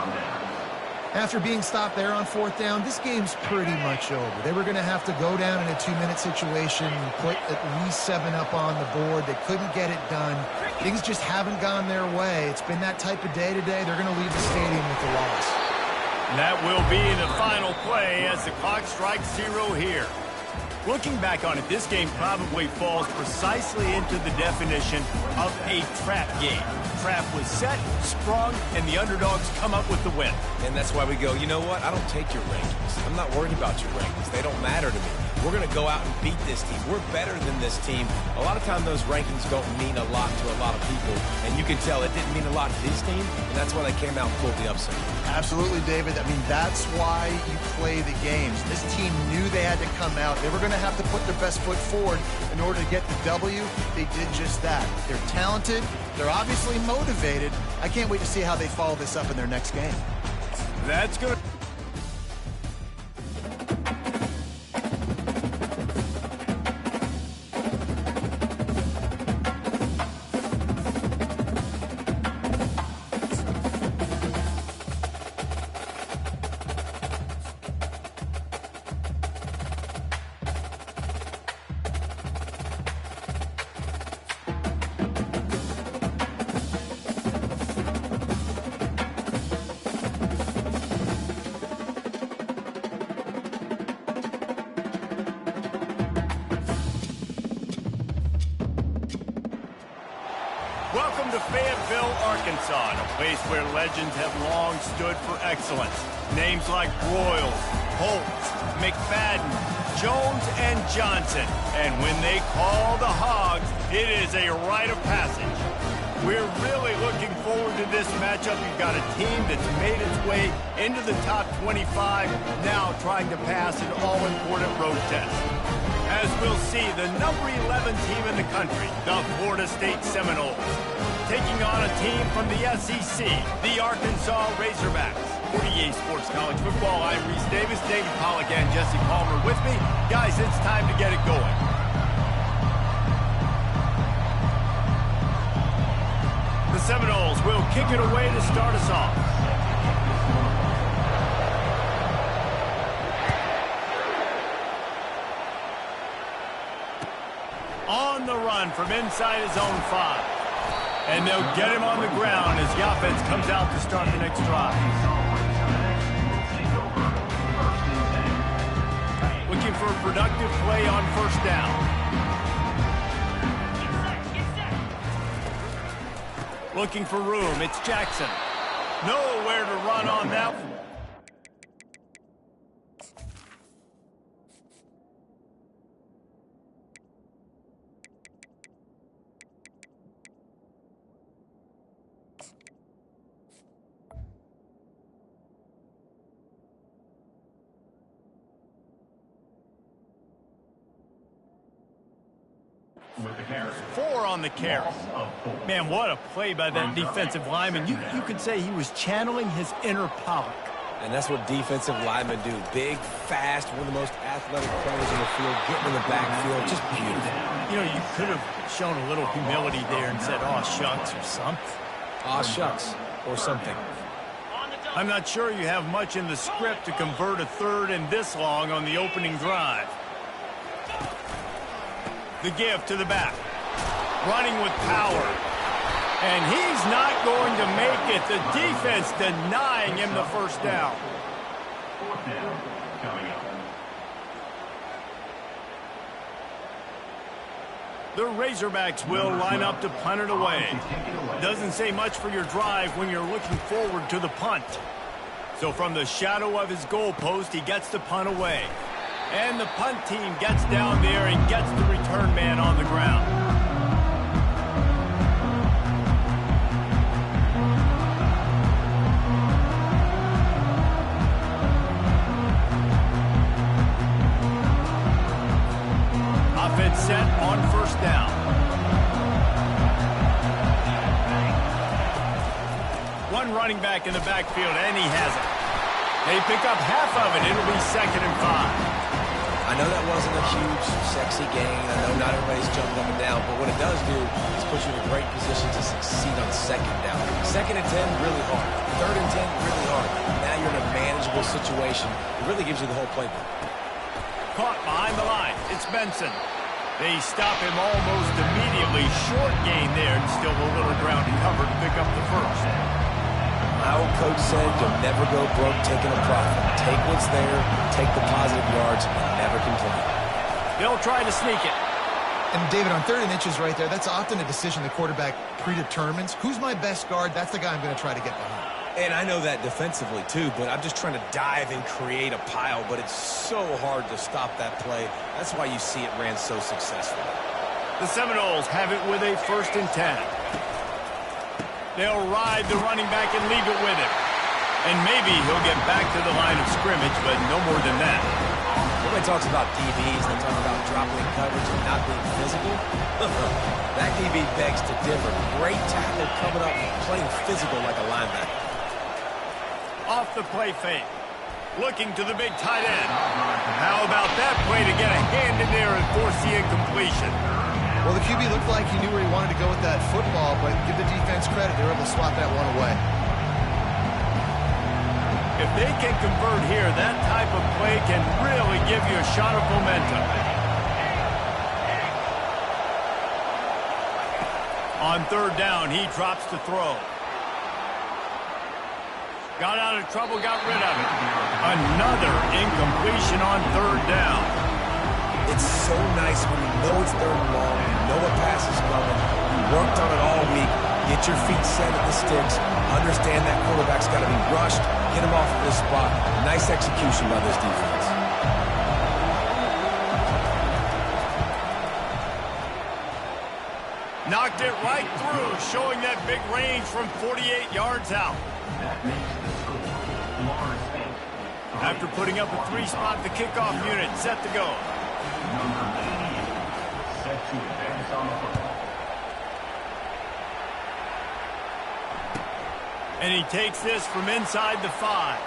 After being stopped there on fourth down, this game's pretty much over. They were going to have to go down in a 2-minute situation and put at least 7 up on the board. They couldn't get it done. Things just haven't gone their way. It's been that type of day today. They're going to leave the stadium with the loss. That will be the final play as the clock strikes 0 here. Looking back on it, this game probably falls precisely into the definition of a trap game. Trap was set, sprung, and the underdogs come up with the win. And that's why we go, you know what? I don't take your rankings. I'm not worried about your rankings. They don't matter to me. We're going to go out and beat this team. We're better than this team. A lot of times those rankings don't mean a lot to a lot of people, and you can tell it didn't mean a lot to this team, and that's why they came out and pulled the upset. Absolutely, David. I mean, that's why you play the games. This team knew they had to come out. They were going to have to put their best foot forward in order to get the W. They did just that. They're talented. They're obviously motivated. I can't wait to see how they follow this up in their next game. That's good. Welcome to Fayetteville, Arkansas, a place where legends have long stood for excellence. Names like Broyles, Holtz, McFadden, Jones, and Johnson. And when they call the Hogs, it is a rite of passage. We're really looking forward to this matchup. You've got a team that's made its way into the top 25, now trying to pass an all-important road test. As we'll see, the number 11 team in the country, the Florida State Seminoles, taking on a team from the SEC, the Arkansas Razorbacks. For EA Sports College Football, I'm Reese Davis, David Pollack, and Jesse Palmer with me. Guys, it's time to get it going. The Seminoles will kick it away to start us off. On the run from inside his own 5. And they'll get him on the ground as the offense comes out to start the next drive. Looking for a productive play on first down. Looking for room. It's Jackson. Nowhere to run on that one. With the carry. 4 on the carry. Man, what a play by that defensive lineman. You could say he was channeling his inner Pollock. And that's what defensive linemen do. Big, fast, one of the most athletic players in the field, getting in the backfield, just beautiful. You know, you could have shown a little humility there and said, "Aw, shucks," or something. Aw, shucks, or something. I'm not sure you have much in the script to convert a third and this long on the opening drive. The give to the back. Running with power. And he's not going to make it. The defense denying him the first down. Fourth down coming up. The Razorbacks will line up to punt it away. Doesn't say much for your drive when you're looking forward to the punt. So from the shadow of his goalpost, he gets the punt away. And the punt team gets down there and gets the return man on the ground. Offense set on first down. One running back in the backfield, and he has it. They pick up half of it. It'll be 2nd and 5. I know that wasn't a huge, sexy gain. I know not everybody's jumping up and down, but what it does do is put you in a great position to succeed on 2nd down. 2nd and 10, really hard. 3rd and 10, really hard. Now you're in a manageable situation. It really gives you the whole playbook. Caught behind the line. It's Benson. They stop him almost immediately. Short gain there, and still a little ground cover to pick up the first. My old coach said you'll never go broke taking a profit. Take what's there, take the positive yards, and never complain. They'll try to sneak it. And David, on 3rd and inches right there, that's often a decision the quarterback predetermines. Who's my best guard? That's the guy I'm going to try to get behind. And I know that defensively, too, but I'm just trying to dive and create a pile, but it's so hard to stop that play. That's why you see it ran so successfully. The Seminoles have it with a 1st and 10. They'll ride the running back and leave it with him. And maybe he'll get back to the line of scrimmage, but no more than that. Everybody talks about DBs, they talk about dropping coverage and not being physical. That DB begs to differ. Great tackle coming up and playing physical like a linebacker. Off the play fake. Looking to the big tight end. How about that play to get a hand in there and force the incompletion? Well, the QB looked like he knew where he wanted to go with that football, but give the defense credit. They were able to swat that one away. If they can convert here, that type of play can really give you a shot of momentum. On 3rd down, he drops to throw. Got out of trouble, got rid of it. Another incompletion on 3rd down. It's so nice when you know it's 3rd and long, you know a pass is coming, you worked on it all week, get your feet set at the sticks, understand that quarterback's got to be rushed, get him off of this spot. Nice execution by this defense. Knocked it right through, showing that big range from 48 yards out. That makes the score. Florida State. After putting up a 3-spot, the kickoff unit set to go. Number 88, set to advance on the football. And he takes this from inside the 5.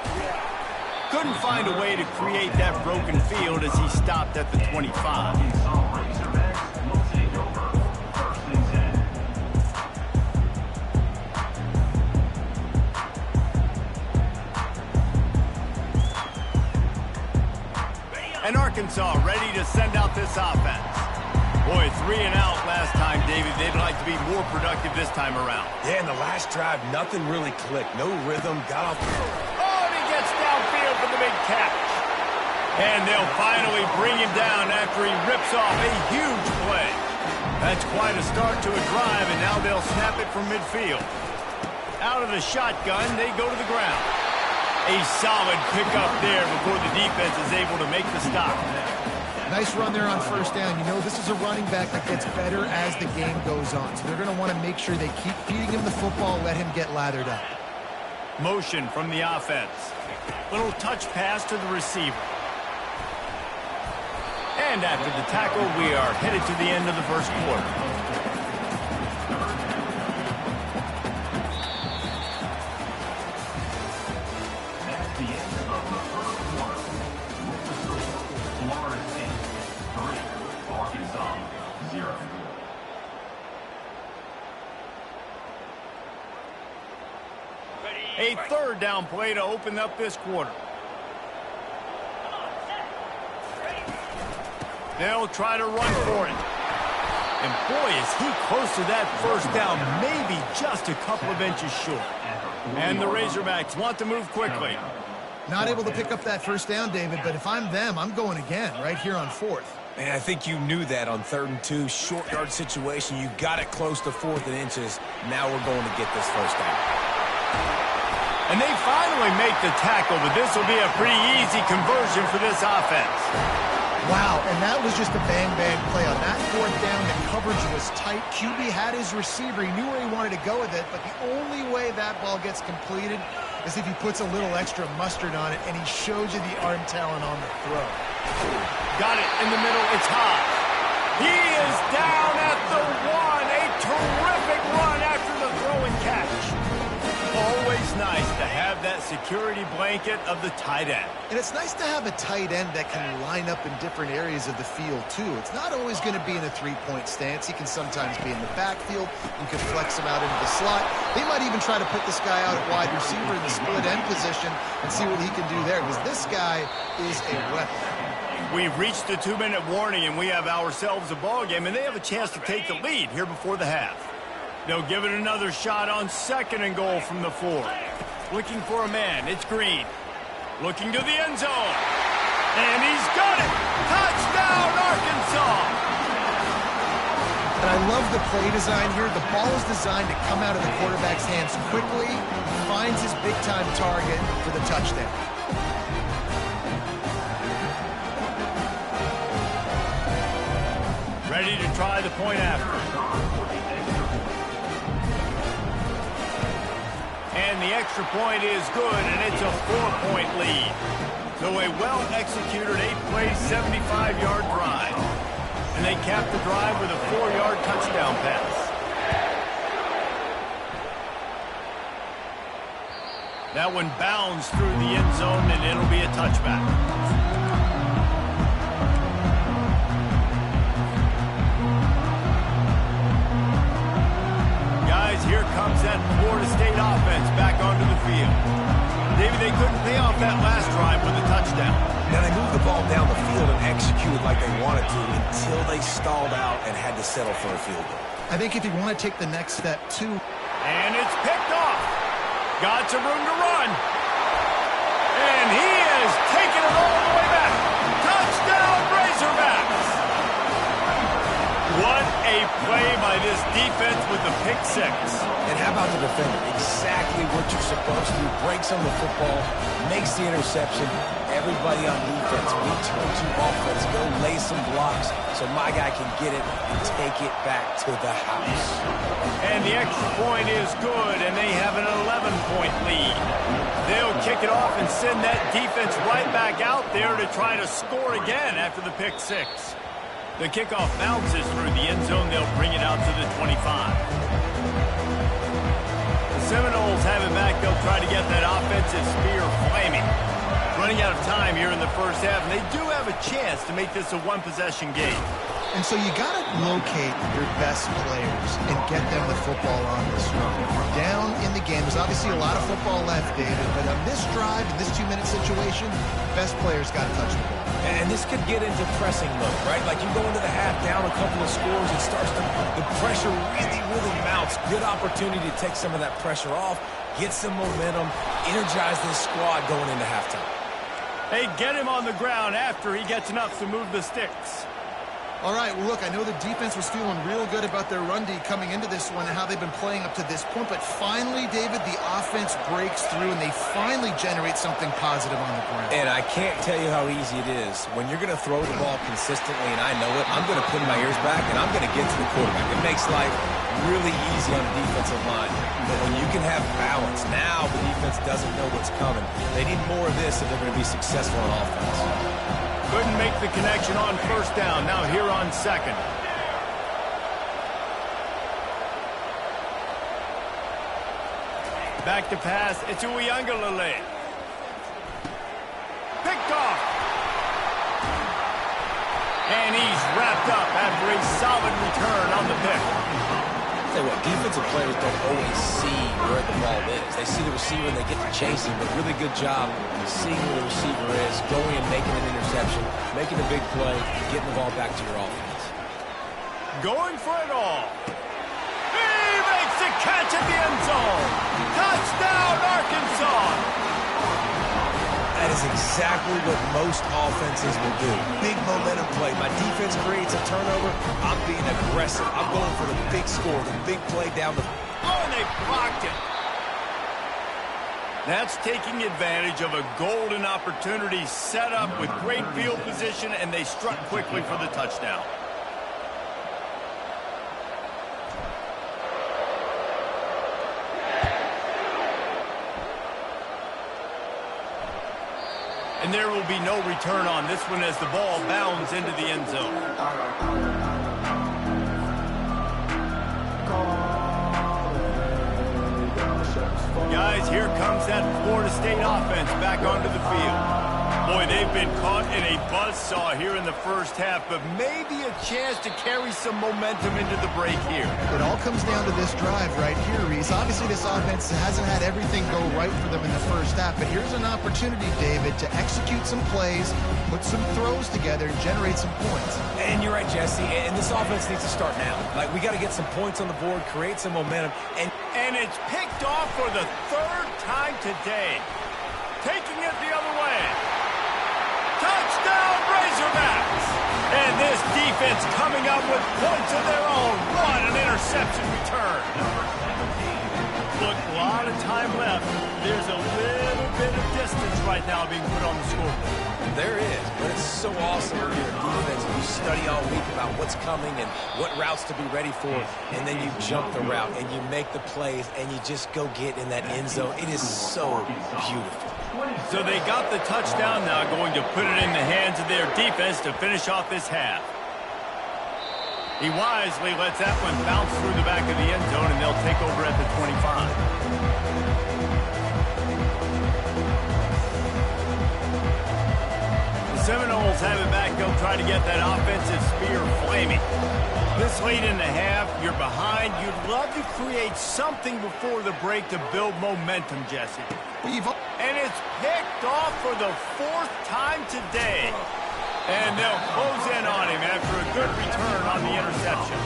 Couldn't find a way to create that broken field as he stopped at the 25. Arkansas Razorbacks will take over. 1st and 10. And Arkansas ready to send out this offense. Boy, 3 and out last time, David. They'd like to be more productive this time around. Yeah, in the last drive, nothing really clicked. No rhythm, got off. Oh, and he gets downfield for the big catch. And they'll finally bring him down after he rips off a huge play. That's quite a start to a drive, and now they'll snap it from midfield. Out of the shotgun, they go to the ground. A solid pickup there before the defense is able to make the stop. Nice run there on 1st down. You know, this is a running back that gets better as the game goes on. So they're going to want to make sure they keep feeding him the football, let him get lathered up. Motion from the offense. Little touch pass to the receiver. And after the tackle, we are headed to the end of the first quarter. That's the end of the first quarter. With the score, Florida State 3, Arkansas 0. A 3rd down play to open up this quarter. They'll try to run for it. And boy, is he close to that first down, maybe just a couple of inches short. And the Razorbacks want to move quickly. Not able to pick up that first down, David, but if I'm them, I'm going again right here on 4th. Man, I think you knew that on 3rd and 2, short yard situation. You got it close to 4th and inches. Now we're going to get this first down. And they finally make the tackle, but this will be a pretty easy conversion for this offense. Wow, and that was just a bang-bang play. On that 4th down, the coverage was tight. QB had his receiver. He knew where he wanted to go with it, but the only way that ball gets completed is if he puts a little extra mustard on it, and he shows you the arm talent on the throw. Got it in the middle. It's high. He is down at the 1. A terrific run after the throw and catch. Always nice to have that security blanket of the tight end. And it's nice to have a tight end that can line up in different areas of the field, too. It's not always going to be in a three-point stance. He can sometimes be in the backfield. You can flex him out into the slot. They might even try to put this guy out at wide receiver in the split end position and see what he can do there, because this guy is a weapon. We've reached the 2-minute warning, and we have ourselves a ball game, and they have a chance to take the lead here before the half. They'll give it another shot on 2nd and goal from the 4. Looking for a man. It's Green. Looking to the end zone. And he's got it. Touchdown, Arkansas. And I love the play design here. The ball is designed to come out of the quarterback's hands quickly. He finds his big-time target for the touchdown. Ready to try the point after. And the extra point is good, and it's a 4-point lead. So a well-executed 8-play, 75-yard drive. And they cap the drive with a 4-yard touchdown pass. That one bounds through the end zone, and it'll be a touchback. Here comes that Florida State offense back onto the field. David, they couldn't pay off that last drive with a touchdown. Now they moved the ball down the field and executed like they wanted to until they stalled out and had to settle for a field goal. I think if you want to take the next step, too. And it's picked off. Got some room to run. And he is taking it all the way back. Touchdown, Razorbacks. What a play by this defense with the pick 6. And how about the defender? Exactly what you're supposed to do. Breaks on the football, makes the interception. Everybody on defense, we turn to offense. Go lay some blocks so my guy can get it and take it back to the house. And the extra point is good, and they have an 11-point lead. They'll kick it off and send that defense right back out there to try to score again after the pick 6. The kickoff bounces through the end zone. They'll bring it out to the 25. The Seminoles have it back. They'll try to get that offensive spear flaming. Running out of time here in the first half, and they do have a chance to make this a one-possession game. And so you got to locate your best players and get them the football on this run. If you're down in the game, there's obviously a lot of football left, David, but on this drive, in this 2-minute situation, best players got to touch the ball. And this could get into pressing mode, right? Like you go into the half down a couple of scores, it starts to, the pressure really mounts. Good opportunity to take some of that pressure off, get some momentum, energize this squad going into halftime. Hey, get him on the ground after he gets enough to move the sticks. All right, well, look, I know the defense was feeling real good about their run D coming into this one and how they've been playing up to this point, but finally, David, the offense breaks through and they finally generate something positive on the ground. And I can't tell you how easy it is. When you're going to throw the ball consistently, and I know it, I'm going to pin my ears back and I'm going to get to the quarterback. It makes life really easy on the defensive line. But when you can have balance, now the defense doesn't know what's coming. They need more of this if they're going to be successful on offense. Couldn't make the connection on first down. Now here on 2nd. Back to pass. It's Uiagalelei. Picked off. And he's wrapped up after a solid return on the pick. Tell you what, defensive players don't always see where the ball is. They see the receiver and they get to chase him, but really good job seeing where the receiver is, going and making an interception, making a big play, getting the ball back to your offense. going for it all. He makes the catch at the end zone. Touchdown, Arkansas. That is exactly what most offenses will do. Big momentum play. My defense creates a turnover. I'm being aggressive. I'm going for the big score, the big play down the... Oh, and they blocked it. That's taking advantage of a golden opportunity set up with great field position, and they struck quickly for the touchdown. And there will be no return on this one as the ball bounds into the end zone. Guys, here comes that Florida State offense back onto the field. Boy, they've been caught in a buzzsaw here in the first half, but maybe a chance to carry some momentum into the break here. It all comes down to this drive right here, Reese. Obviously, this offense hasn't had everything go right for them in the first half, but here's an opportunity, David, to execute some plays, put some throws together, and generate some points. And you're right, Jesse, and this offense needs to start now. Like, we got to get some points on the board, create some momentum, and it's picked off for the third time today. Taking it the other way. Touchdown, Razorbacks! And this defense coming up with points of their own. What an interception return. Look, a lot of time left. There's a little bit of distance right now being put on the scoreboard. There is, but it's so awesome when you're a defense and you study all week about what's coming and what routes to be ready for, and then you jump the route and you make the plays and you just go get in that end zone. It is so beautiful. So they got the touchdown now, going to put it in the hands of their defense to finish off this half. He wisely lets that one bounce through the back of the end zone, and they'll take over at the 25. Seminoles have it back. They'll try to get that offensive spear flaming. This late in the half, you're behind. You'd love to create something before the break to build momentum, Jesse. And it's picked off for the fourth time today. And they'll close in on him after a good return on the interception.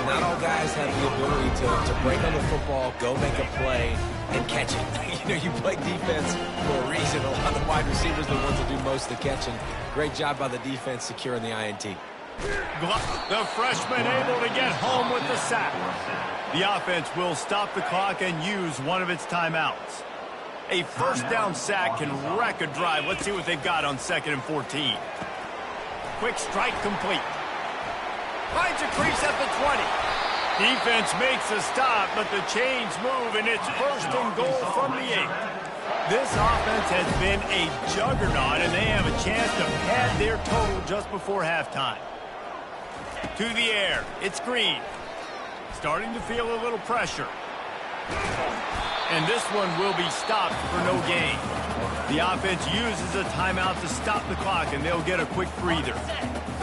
Not all guys have the ability to break on the football, go make a play, and catch it. You know, you play defense for a reason. A lot of the wide receivers are the ones that do most of the catching. Great job by the defense securing the INT. The freshman able to get home with the sack. The offense will stop the clock and use one of its timeouts. A first down sack can wreck a drive. Let's see what they've got on 2nd and 14. Quick strike complete. Finds a crease at the 20. Defense makes a stop, but the chains move, and it's 1st and goal from the 8. This offense has been a juggernaut, and they have a chance to pad their total just before halftime. To the air. It's Green. Starting to feel a little pressure. And this one will be stopped for no gain. The offense uses a timeout to stop the clock, and they'll get a quick breather.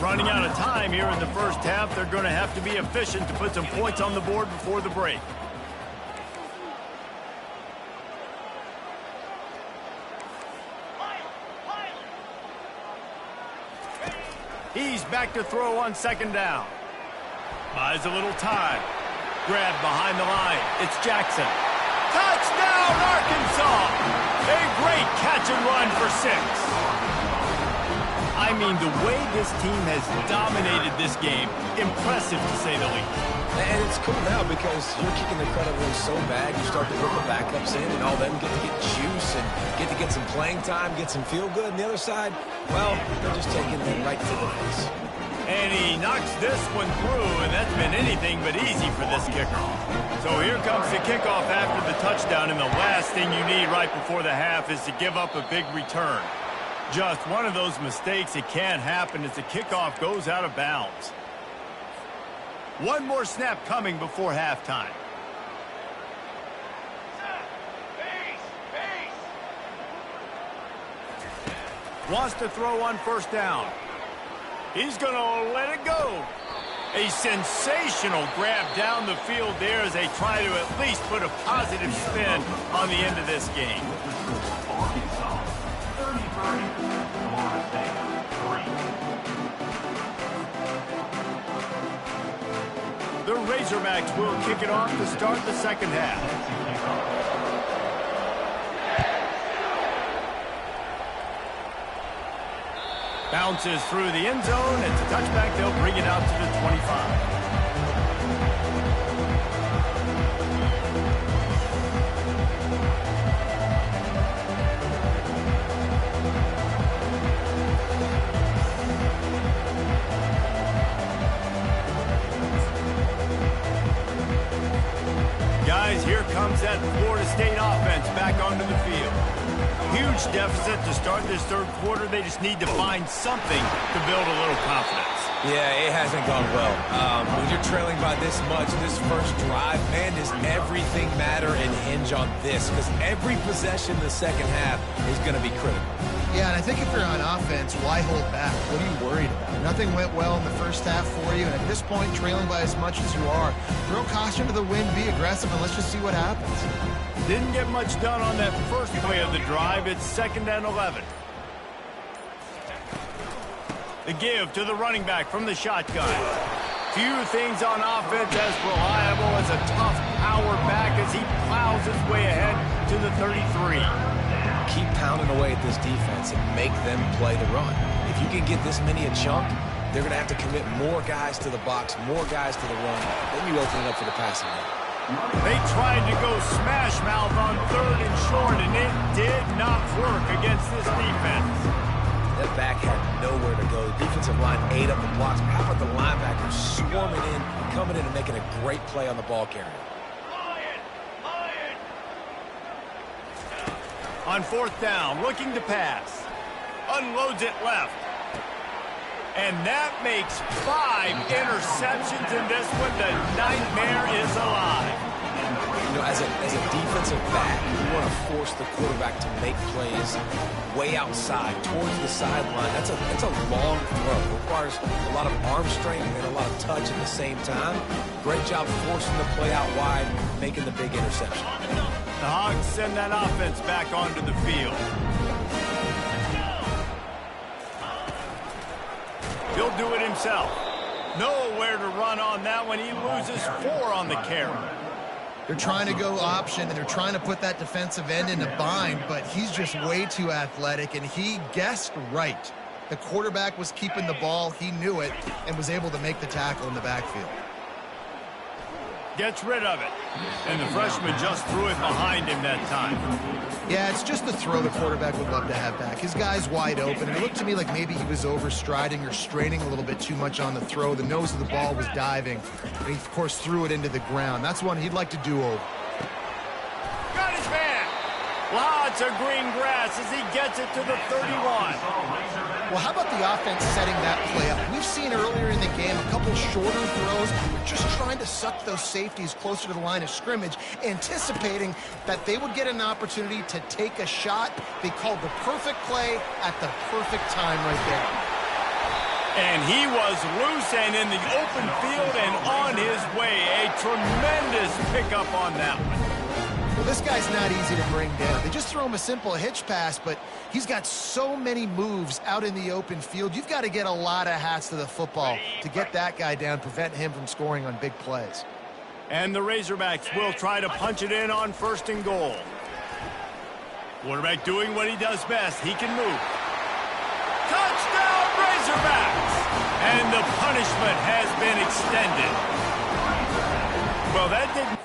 Running out of time here in the first half, they're going to have to be efficient to put some points on the board before the break. He's back to throw on 2nd down. Buys a little time. Grabbed behind the line. It's Jackson. Touchdown, Arkansas! A great catch and run for 6. I mean, the way this team has dominated this game, impressive to say the least. And it's cool now because you're kicking the credit room so bad, you start to put the backups in, and all them get to get juice and get to get some playing time, get some feel good. And the other side, well, they're just taking them right to the face. And he knocks this one through, and that's been anything but easy for this kicker. So here comes the kickoff after the touchdown, and the last thing you need right before the half is to give up a big return. Just one of those mistakes that can't happen as the kickoff goes out of bounds. One more snap coming before halftime. Wants to throw on 1st down. He's going to let it go. A sensational grab down the field there as they try to at least put a positive spin on the end of this game. Arkansas, 33, Florida State, 3. The Razorbacks will kick it off to start the second half. Bounces through the end zone. It's a touchback. They'll bring it out to the 25. Guys, here comes that Florida State offense back onto the field. Huge deficit to start this third quarter. They just need to find something to build a little confidence. Yeah, it hasn't gone well. When you're trailing by this much, this first drive, man, does everything matter and hinge on this? Because every possession in the second half is going to be critical. Yeah, and I think if you're on offense, why hold back? What are you worried about? Nothing went well in the first half for you, and at this point, trailing by as much as you are, throw caution to the wind, be aggressive, and let's just see what happens. Didn't get much done on that first play of the drive. It's 2nd and 11. The give to the running back from the shotgun. Few things on offense as reliable as a tough power back as he plows his way ahead to the 33. Keep pounding away at this defense and make them play the run. If you can get this many a chunk, they're going to have to commit more guys to the box, more guys to the run. Then you open it up for the passing game. They tried to go smash mouth on 3rd and short, and it did not work against this defense. That back had nowhere to go. The defensive line ate up the blocks. How about the linebackers swarming in, coming in and making a great play on the ball carrier? On 4th down, looking to pass. Unloads it left. And that makes 5 interceptions in this one. The nightmare is alive. You know, as a defensive back, you want to force the quarterback to make plays way outside, towards the sideline. That's a long throw. It requires a lot of arm strength and a lot of touch at the same time. Great job forcing the play out wide, making the big interception. The Hogs send that offense back onto the field. He'll do it himself. Nowhere to run on that one. He loses 4 on the carry. They're trying to go option, and they're trying to put that defensive end in a bind, but he's just way too athletic, and he guessed right. The quarterback was keeping the ball. He knew it and was able to make the tackle in the backfield. Gets rid of it. And the freshman just threw it behind him that time. Yeah, it's just the throw the quarterback would love to have back. His guy's wide open. It looked to me like maybe he was overstriding or straining a little bit too much on the throw. The nose of the ball was diving. And he, of course, threw it into the ground. That's one he'd like to do over. Got his man. Lots of green grass as he gets it to the 31. Well, how about the offense setting that play up? We've seen earlier in the game a couple shorter throws, just trying to suck those safeties closer to the line of scrimmage, anticipating that they would get an opportunity to take a shot. They called the perfect play at the perfect time right there. And he was loose and in the open field and on his way. A tremendous pickup on that one. Well, this guy's not easy to bring down. They just throw him a simple hitch pass, but he's got so many moves out in the open field. You've got to get a lot of hats to the football to get that guy down, prevent him from scoring on big plays. And the Razorbacks will try to punch it in on 1st and goal. Quarterback doing what he does best. He can move. Touchdown, Razorbacks! And the punishment has been extended. Well, that didn't...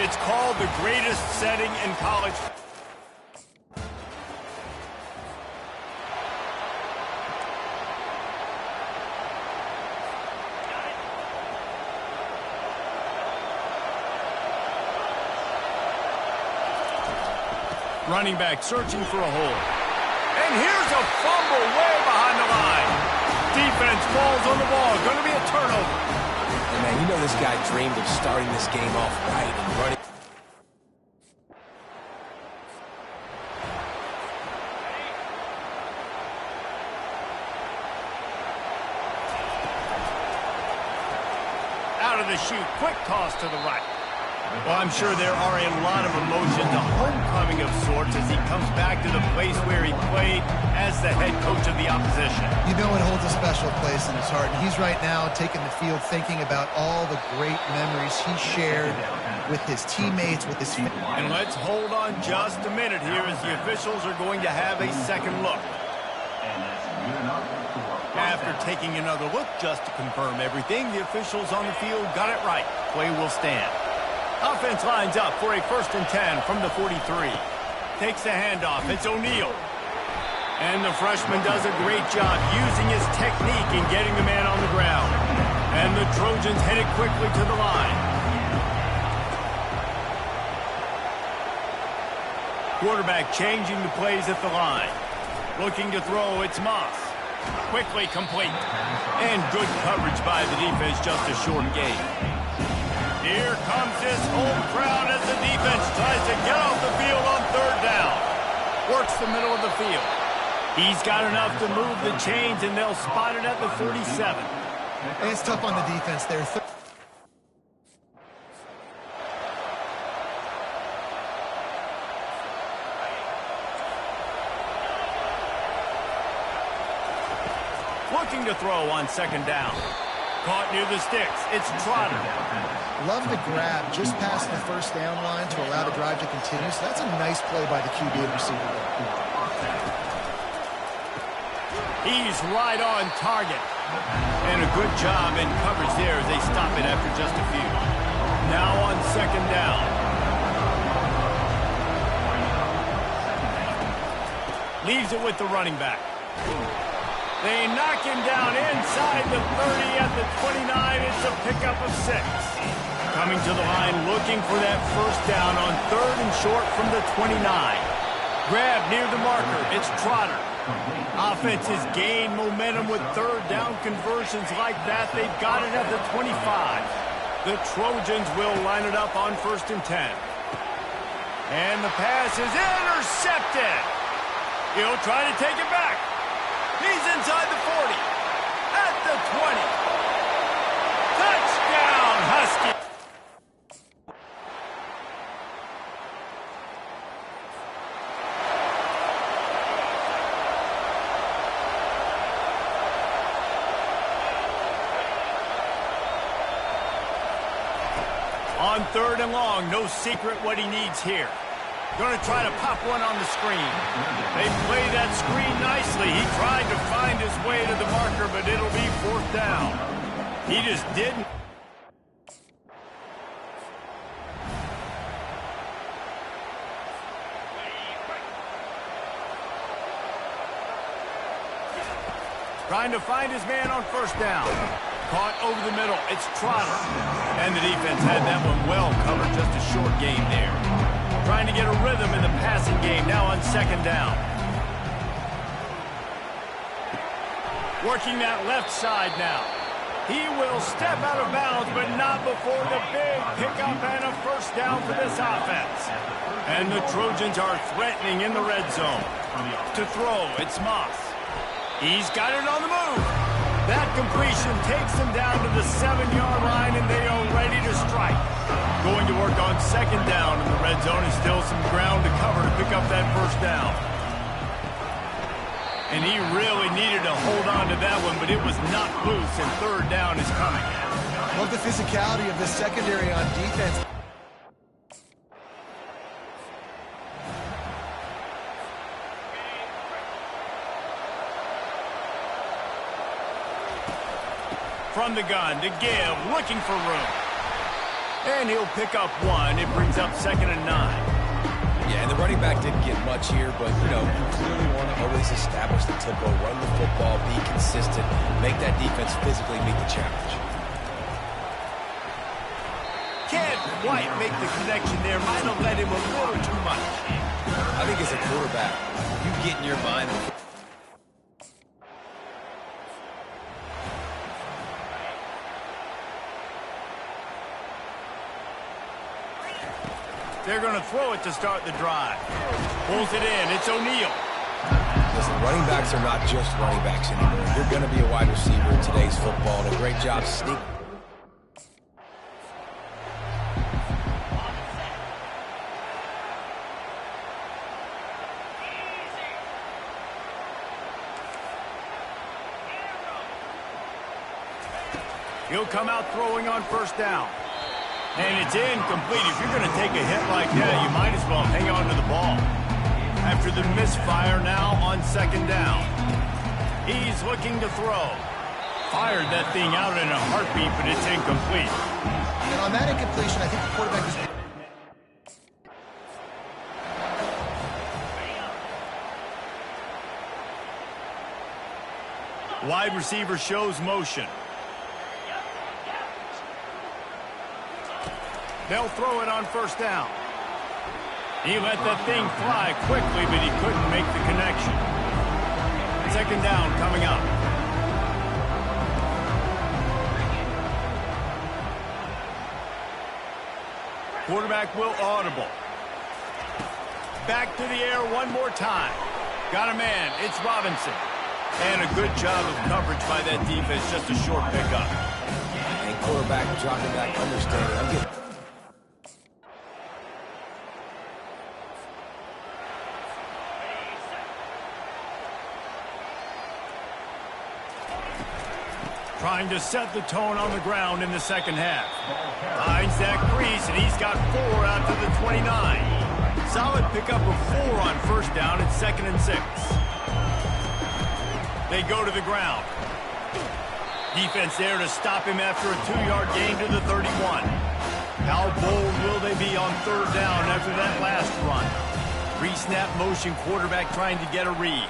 It's called the greatest setting in college. Running back searching for a hole. And here's a fumble way behind the line. Defense falls on the ball. Going to be a turnover. And man, you know this guy dreamed of starting this game off right and running. Out of the chute. Quick toss to the right. Well, I'm sure there are a lot of emotions, a homecoming of sorts as he comes back to the place where he played as the head coach of the opposition. You know it holds a special place in his heart, and he's right now taking the field thinking about all the great memories he shared with his teammates, with his family. And let's hold on just a minute here as the officials are going to have a second look. After taking another look just to confirm everything, the officials on the field got it right. Play will stand. Offense lines up for a 1st and 10 from the 43. Takes the handoff. It's O'Neal. And the freshman does a great job using his technique in getting the man on the ground. And the Trojans headed quickly to the line. Quarterback changing the plays at the line. Looking to throw, it's Moss. Quickly complete. And good coverage by the defense, just a short gain. Here comes this home crowd as the defense tries to get off the field on 3rd down. Works the middle of the field. He's got enough to move the chains, and they'll spot it at the 47. And it's tough on the defense there. Looking to throw on 2nd down. Caught near the sticks. It's Trotter. Love the grab just past the 1st down line to allow the drive to continue. So that's a nice play by the QB and receiver. He's right on target. And a good job in coverage there as they stop it after just a few. Now on 2nd down. Leaves it with the running back. They knock him down inside the 30 at the 29. It's a pickup of 6. Coming to the line looking for that 1st down on 3rd and short from the 29. Grab near the marker. It's Trotter. Offense has gained momentum with 3rd down conversions like that. They've got it at the 25. The Trojans will line it up on 1st and 10. And the pass is intercepted. He'll try to take it back. He's inside the 40. At the 20. Touchdown, Husky. On 3rd and long, no secret what he needs here. Going to try to pop one on the screen. They play that screen nicely. He tried to find his way to the marker, but it'll be 4th down. He just didn't. Trying to find his man on 1st down. Caught over the middle. It's Trotter. And the defense had that one well covered. Just a short gain there. Trying to get a rhythm in the passing game now on 2nd down. Working that left side now. He will step out of bounds, but not before the big pickup and a 1st down for this offense. And the Trojans are threatening in the red zone. To throw, it's Moss. He's got it on the move. That completion takes them down to the 7-yard line, and they are ready to strike. Going to work on 2nd down in the red zone, and still some ground to cover to pick up that 1st down. And he really needed to hold on to that one, but it was not loose, and 3rd down is coming. Love the physicality of the secondary on defense. From the gun to give, looking for room. And he'll pick up 1. It brings up 2nd and 9. Yeah, and the running back didn't get much here, but, you know, you clearly want to always establish the tempo, run the football, be consistent, make that defense physically meet the challenge. Can't quite make the connection there. Might have led him a little too much. I think as a quarterback, you get in your mind. They're going to throw it to start the drive. Pulls it in. It's O'Neal. Listen, running backs are not just running backs anymore. You're going to be a wide receiver in today's football. And a great job sneaking. He'll come out throwing on 1st down. And it's incomplete. If you're going to take a hit like that, you might as well hang on to the ball. After the misfire now on 2nd down. He's looking to throw. Fired that thing out in a heartbeat, but it's incomplete. And on that incompletion, I think the quarterback was... Wide receiver shows motion. They'll throw it on 1st down. He let that thing fly quickly, but he couldn't make the connection. 2nd down coming up. Quarterback will audible. Back to the air one more time. Got a man. It's Robinson. And a good job of coverage by that defense. Just a short pickup. And quarterback dropping back, understanding. I'm getting... Trying to set the tone on the ground in the 2nd half. Finds that crease, and he's got 4 out to the 29. Solid pickup of 4 on 1st down. It's 2nd and 6. They go to the ground. Defense there to stop him after a 2-yard gain to the 31. How bold will they be on 3rd down after that last run? Pre-snap motion, quarterback trying to get a read.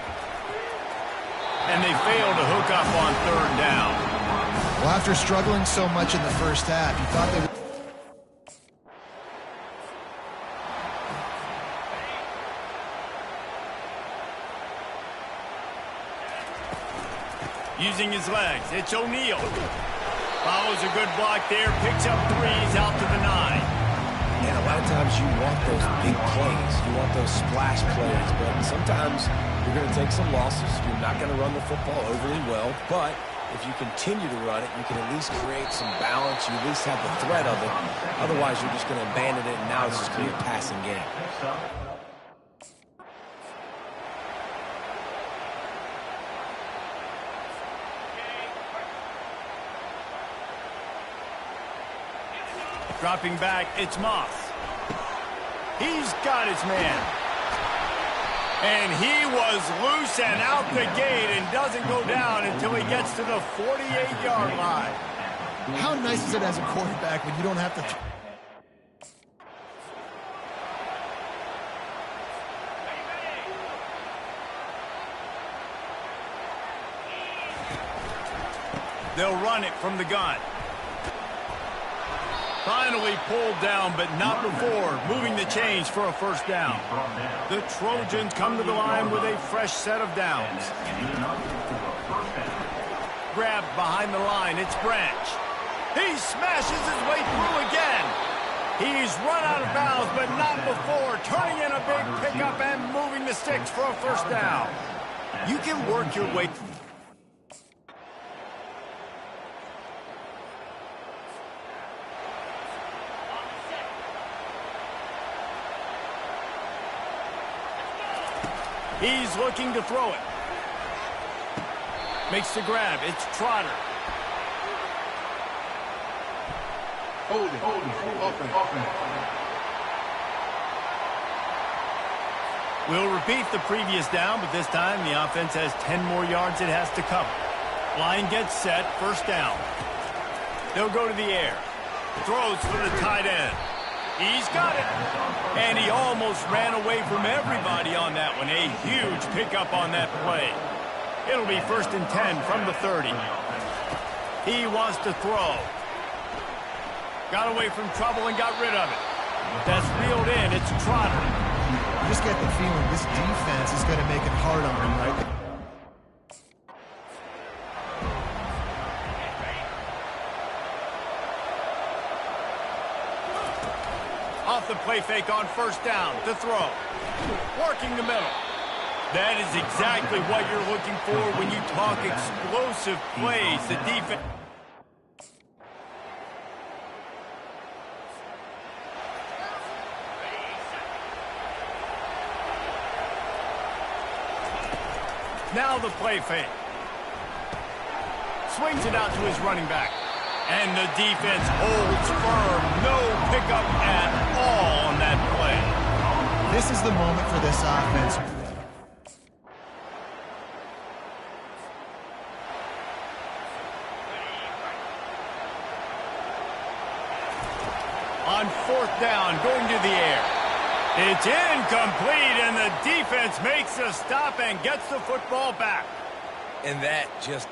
And they fail to hook up on 3rd down. Well, after struggling so much in the 1st half, you thought they would... Using his legs, it's O'Neal. Follows a good block there, picks up 3s out to the 9. And a lot of times you want those big plays. You want those splash plays. But sometimes you're going to take some losses. You're not going to run the football overly well. But if you continue to run it, you can at least create some balance. You at least have the threat of it. Otherwise, you're just going to abandon it, and now it's just going to be a passing game. Dropping back, it's Moss. He's got his man. And he was loose and out the gate and doesn't go down until he gets to the 48-yard line. How nice is it as a quarterback when you don't have to... They'll run it from the gun. Finally pulled down, but not before moving the chains for a 1st down. The Trojans come to the line with a fresh set of downs. Grabbed behind the line, it's Branch. He smashes his way through again. He's run out of bounds, but not before, turning in a big pickup and moving the sticks for a 1st down. You can work your way through. He's looking to throw it. Makes the grab. It's Trotter. Holding. We'll repeat the previous down, but this time the offense has 10 more yards it has to cover. Line gets set, 1st down. They'll go to the air. Throws for the tight end. He's got it. And he almost ran away from everybody on that one. A huge pickup on that play. It'll be 1st and 10 from the 30. He wants to throw. Got away from trouble and got rid of it. That's reeled in. It's Trotter. You just get the feeling this defense is going to make it hard on him, right? Off the play fake on 1st down to throw. Working the middle. That is exactly what you're looking for when you talk explosive plays. The defense. Now the play fake. Swings it out to his running back. And the defense holds firm. No pickup at all on that play. This is the moment for this offense. On 4th down, going to the air. It's incomplete, and the defense makes a stop and gets the football back. And that just...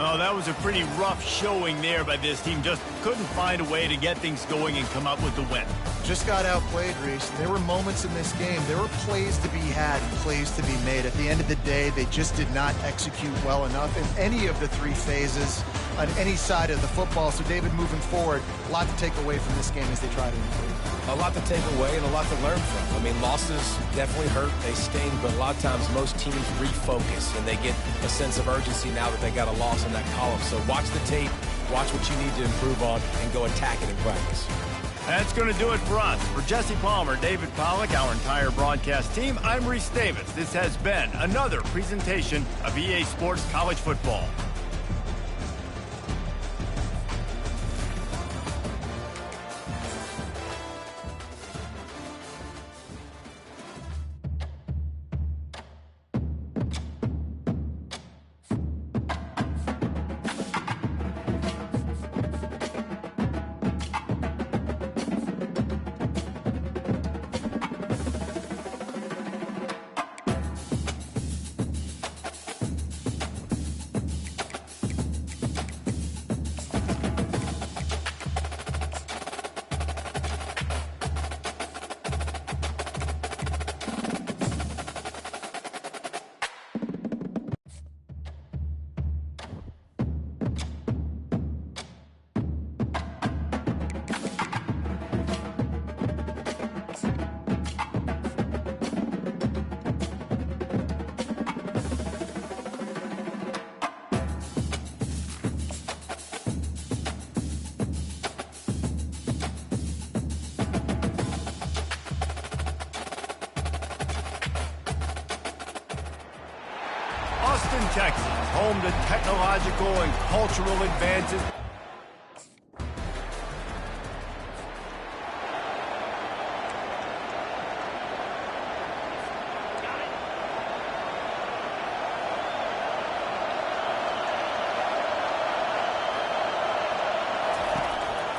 Oh, that was a pretty rough showing there by this team. Just couldn't find a way to get things going and come up with the win. Just got outplayed, Reese. There were moments in this game. There were plays to be had, plays to be made. At the end of the day, they just did not execute well enough in any of the 3 phases on any side of the football. So, David, moving forward, a lot to take away from this game as they try to improve. A lot to take away and a lot to learn from. I mean, losses definitely hurt. They sting, but a lot of times most teams refocus and they get a sense of urgency now that they got a loss in that column. So watch the tape, watch what you need to improve on, and go attack it in practice. That's going to do it for us. For Jesse Palmer, David Pollack, our entire broadcast team, I'm Reese Davis. This has been another presentation of EA Sports College Football. Austin, Texas, home to technological and cultural advances.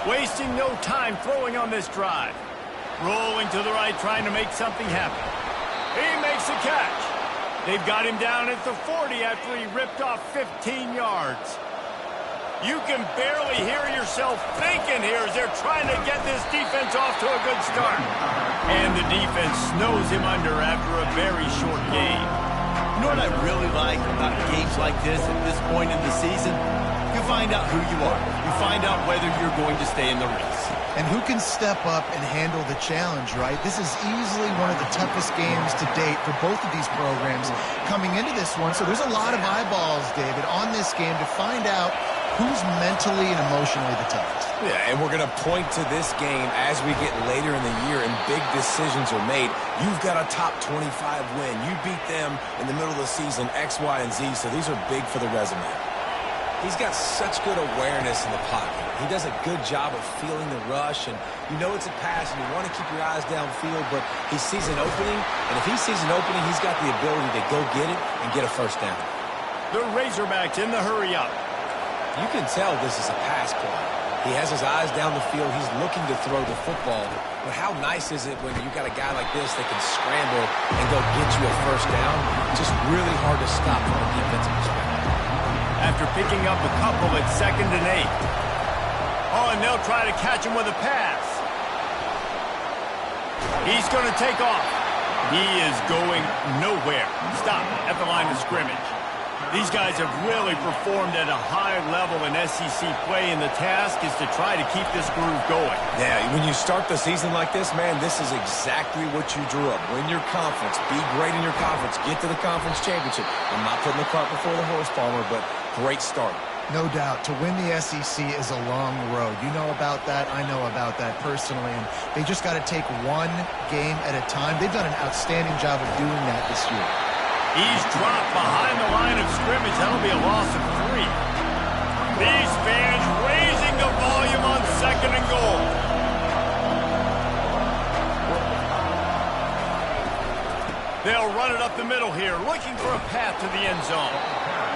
Wasting no time throwing on this drive. Rolling to the right, trying to make something happen. He makes a catch. They've got him down at the 40 after he ripped off 15 yards. You can barely hear yourself thinking here as they're trying to get this defense off to a good start. And the defense snows him under after a very short game. You know what I really like about games like this at this point in the season? You find out who you are. You find out whether you're going to stay in the race. And who can step up and handle the challenge, right? This is easily one of the toughest games to date for both of these programs coming into this one. So there's a lot of eyeballs, David, on this game to find out who's mentally and emotionally the toughest. Yeah, and we're going to point to this game as we get later in the year and big decisions are made. You've got a top 25 win. You beat them in the middle of the season, X, Y, and Z, so these are big for the resume. He's got such good awareness in the pocket. He does a good job of feeling the rush, and you know it's a pass, and you want to keep your eyes downfield, but he sees an opening, and if he sees an opening, he's got the ability to go get it and get a first down. The Razorbacks in the hurry up. You can tell this is a pass play. He has his eyes down the field. He's looking to throw the football. But how nice is it when you got a guy like this that can scramble and go get you a first down? Just really hard to stop from a defensive perspective. After picking up a couple at 2nd and 8. Oh, and they'll try to catch him with a pass. He's going to take off. He is going nowhere. Stop at the line of scrimmage. These guys have really performed at a high level in SEC play, and the task is to try to keep this groove going. Yeah, when you start the season like this, man, this is exactly what you drew up. Win your conference. Be great in your conference. Get to the conference championship. I'm not putting the cart before the horse, Palmer, but great start. No doubt. To win the SEC is a long road. You know about that. I know about that personally. And they just got to take one game at a time. They've done an outstanding job of doing that this year. He's dropped behind the line of scrimmage. That'll be a loss of 3. These fans raising the volume on 2nd and goal. They'll run it up the middle here, looking for a path to the end zone.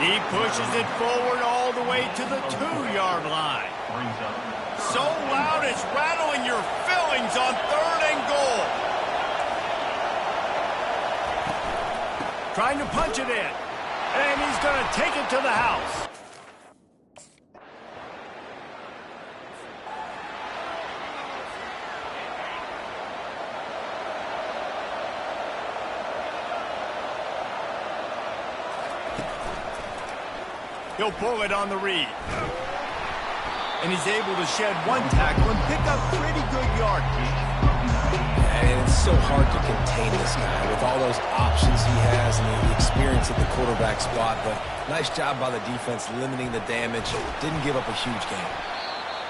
He pushes it forward all the way to the 2-yard line. So loud it's rattling your fillings on 3rd and goal. Trying to punch it in. And he's going to take it to the house. He'll pull it on the read. And he's able to shed 1 tackle and pick up pretty good yardage. And it's so hard to contain this guy with all those options he has and the experience at the quarterback spot. But nice job by the defense limiting the damage. Didn't give up a huge gain.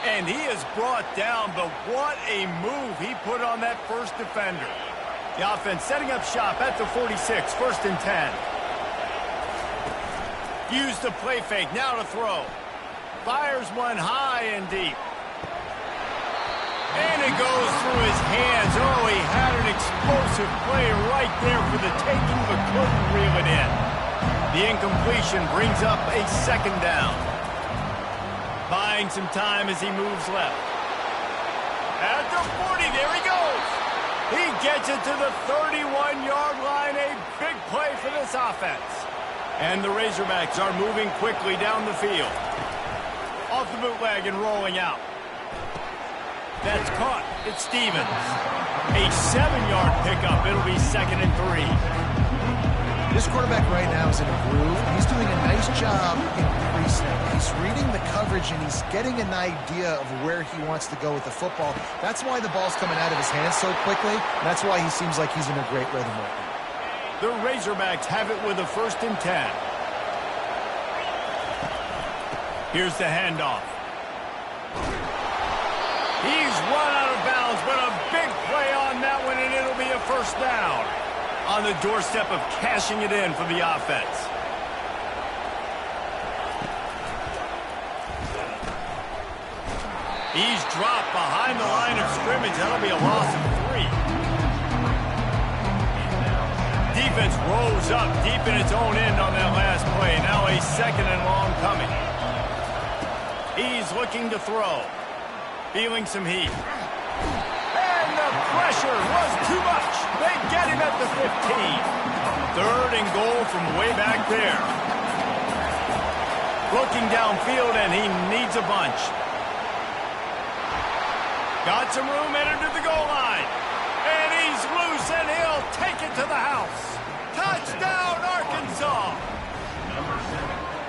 And he is brought down, but what a move he put on that first defender. The offense setting up shop at the 46, 1st and 10. Use the play fake, now to throw. Fires one high and deep. And it goes through his hands. Oh, he had an explosive play right there for the taking, but couldn't reel it in. The incompletion brings up a 2nd down. Buying some time as he moves left. At the 40, there he goes. He gets it to the 31-yard line. A big play for this offense. And the Razorbacks are moving quickly down the field. Off the bootleg and rolling out. That's caught. It's Stevens. A 7-yard pickup. It'll be 2nd and 3. This quarterback right now is in a groove, and he's doing a nice job in pre-snap. He's reading the coverage, and he's getting an idea of where he wants to go with the football. That's why the ball's coming out of his hands so quickly, and that's why he seems like he's in a great rhythm right now. The Razorbacks have it with a 1st and 10. Here's the handoff. He's run out of bounds, but a big play on that one, and it'll be a 1st down. On the doorstep of cashing it in for the offense. He's dropped behind the line of scrimmage. That'll be a loss of 3. Defense rose up deep in its own end on that last play. Now a 2nd and long coming. He's looking to throw. Feeling some heat. And the pressure was too much. They get him at the 15. 3rd and goal from way back there. Looking downfield, and he needs a bunch. Got some room, entered to the goal line. And he's loose, and he'll take it to the house. Touchdown, Arkansas!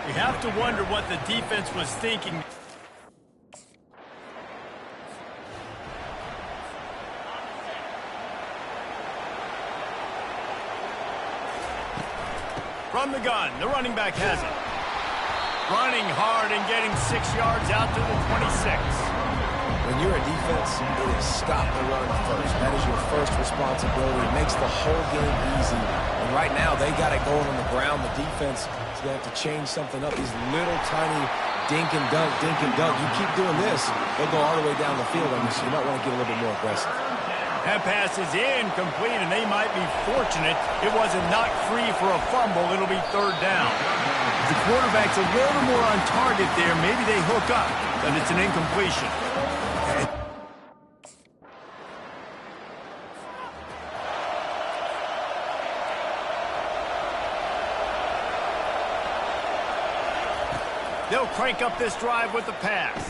We have to wonder what the defense was thinking. From the gun, the running back has it. Running hard and getting 6 yards out to the 26. When you're a defense, it is stop the run first. That is your first responsibility. It makes the whole game easy. And right now, they got it going on the ground. The defense is going to have to change something up. These little tiny dink and dunk, dink and dunk. You keep doing this, they'll go all the way down the field on you, so you might want to get a little bit more aggressive. That pass is incomplete, and they might be fortunate it wasn't knocked free for a fumble. It'll be 3rd down. If the quarterback's a little more on target there, maybe they hook up, but it's an incompletion. They'll crank up this drive with the pass.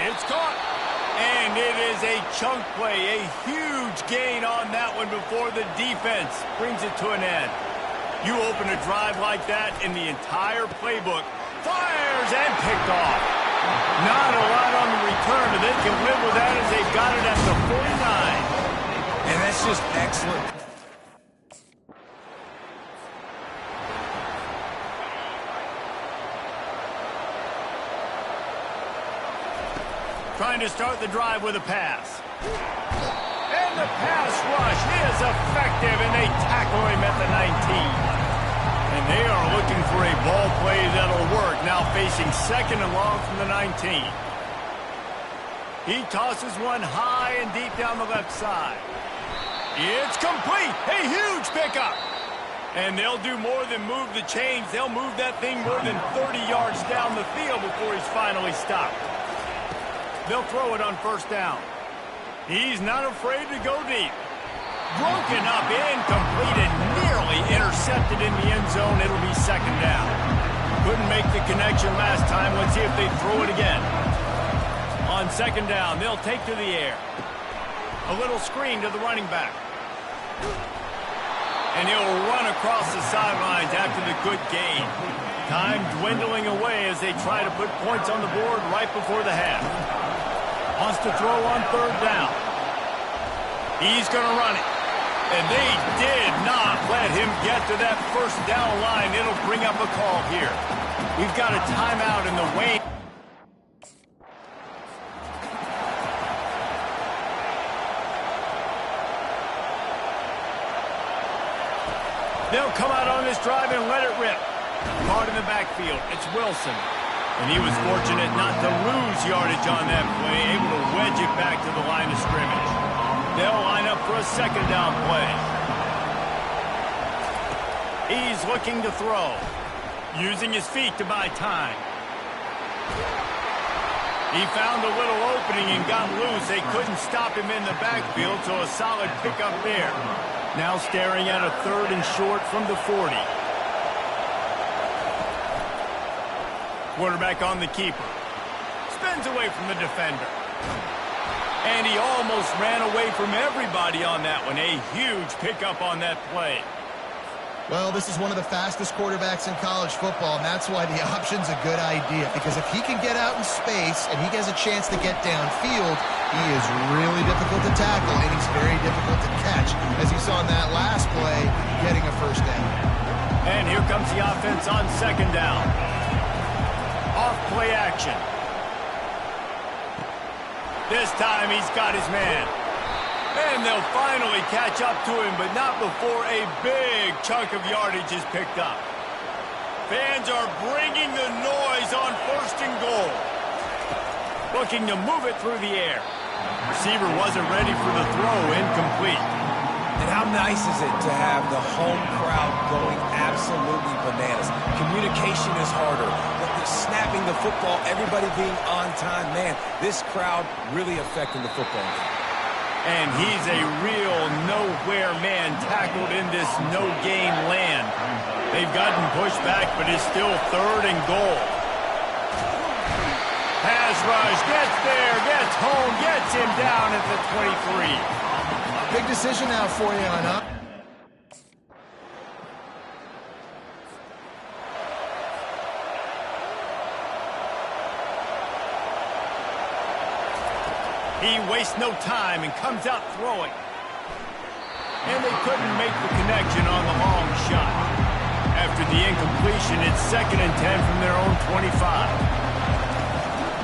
It's caught. And it is a chunk play, a huge gain on that one before the defense brings it to an end. You open a drive like that and the entire playbook fires and picked off. Not a lot on the return, but they can live with that as they've got it at the 49. And that's just excellent. Trying to start the drive with a pass. And the pass rush is effective, and they tackle him at the 19. And they are looking for a ball play that'll work, now facing second and long from the 19. He tosses one high and deep down the left side. It's complete. A huge pickup. And they'll do more than move the chains. They'll move that thing more than 30 yards down the field before he's finally stopped. They'll throw it on first down. He's not afraid to go deep. Broken up, incomplete, and nearly intercepted in the end zone. It'll be second down. Couldn't make the connection last time. Let's see if they throw it again. On second down, they'll take to the air. A little screen to the running back. And he'll run across the sidelines after the good gain. Time dwindling away as they try to put points on the board right before the half. Wants to throw on third down. He's going to run it. And they did not let him get to that first down line. It'll bring up a call here. We've got a timeout in the Wayne. They'll come out on this drive and let it rip. Caught in the backfield. It's Wilson. And he was fortunate not to lose yardage on that play, able to wedge it back to the line of scrimmage. They'll line up for a second down play. He's looking to throw, using his feet to buy time. He found a little opening and got loose. They couldn't stop him in the backfield, so a solid pickup there. Now staring at a third and short from the 40. Quarterback on the keeper. Spins away from the defender. And he almost ran away from everybody on that one. A huge pickup on that play. Well, this is one of the fastest quarterbacks in college football, and that's why the option's a good idea. Because if he can get out in space and he has a chance to get downfield, he is really difficult to tackle, and he's very difficult to catch. As you saw in that last play, getting a first down. And here comes the offense on second down. Off play action. This time he's got his man. And they'll finally catch up to him, but not before a big chunk of yardage is picked up. Fans are bringing the noise on first and goal. Looking to move it through the air. Receiver wasn't ready for the throw, incomplete. And how nice is it to have the home crowd going absolutely bananas? Communication is harder. Snapping the football, everybody being on time. Man, this crowd really affecting the football game. And he's a real nowhere man tackled in this no-gain land. They've gotten pushed back, but it's still third and goal. Pass rush, gets there, gets home, gets him down at the 23. Big decision now for you on up. He wastes no time and comes out throwing. And they couldn't make the connection on the long shot. After the incompletion, it's second and 10 from their own 25.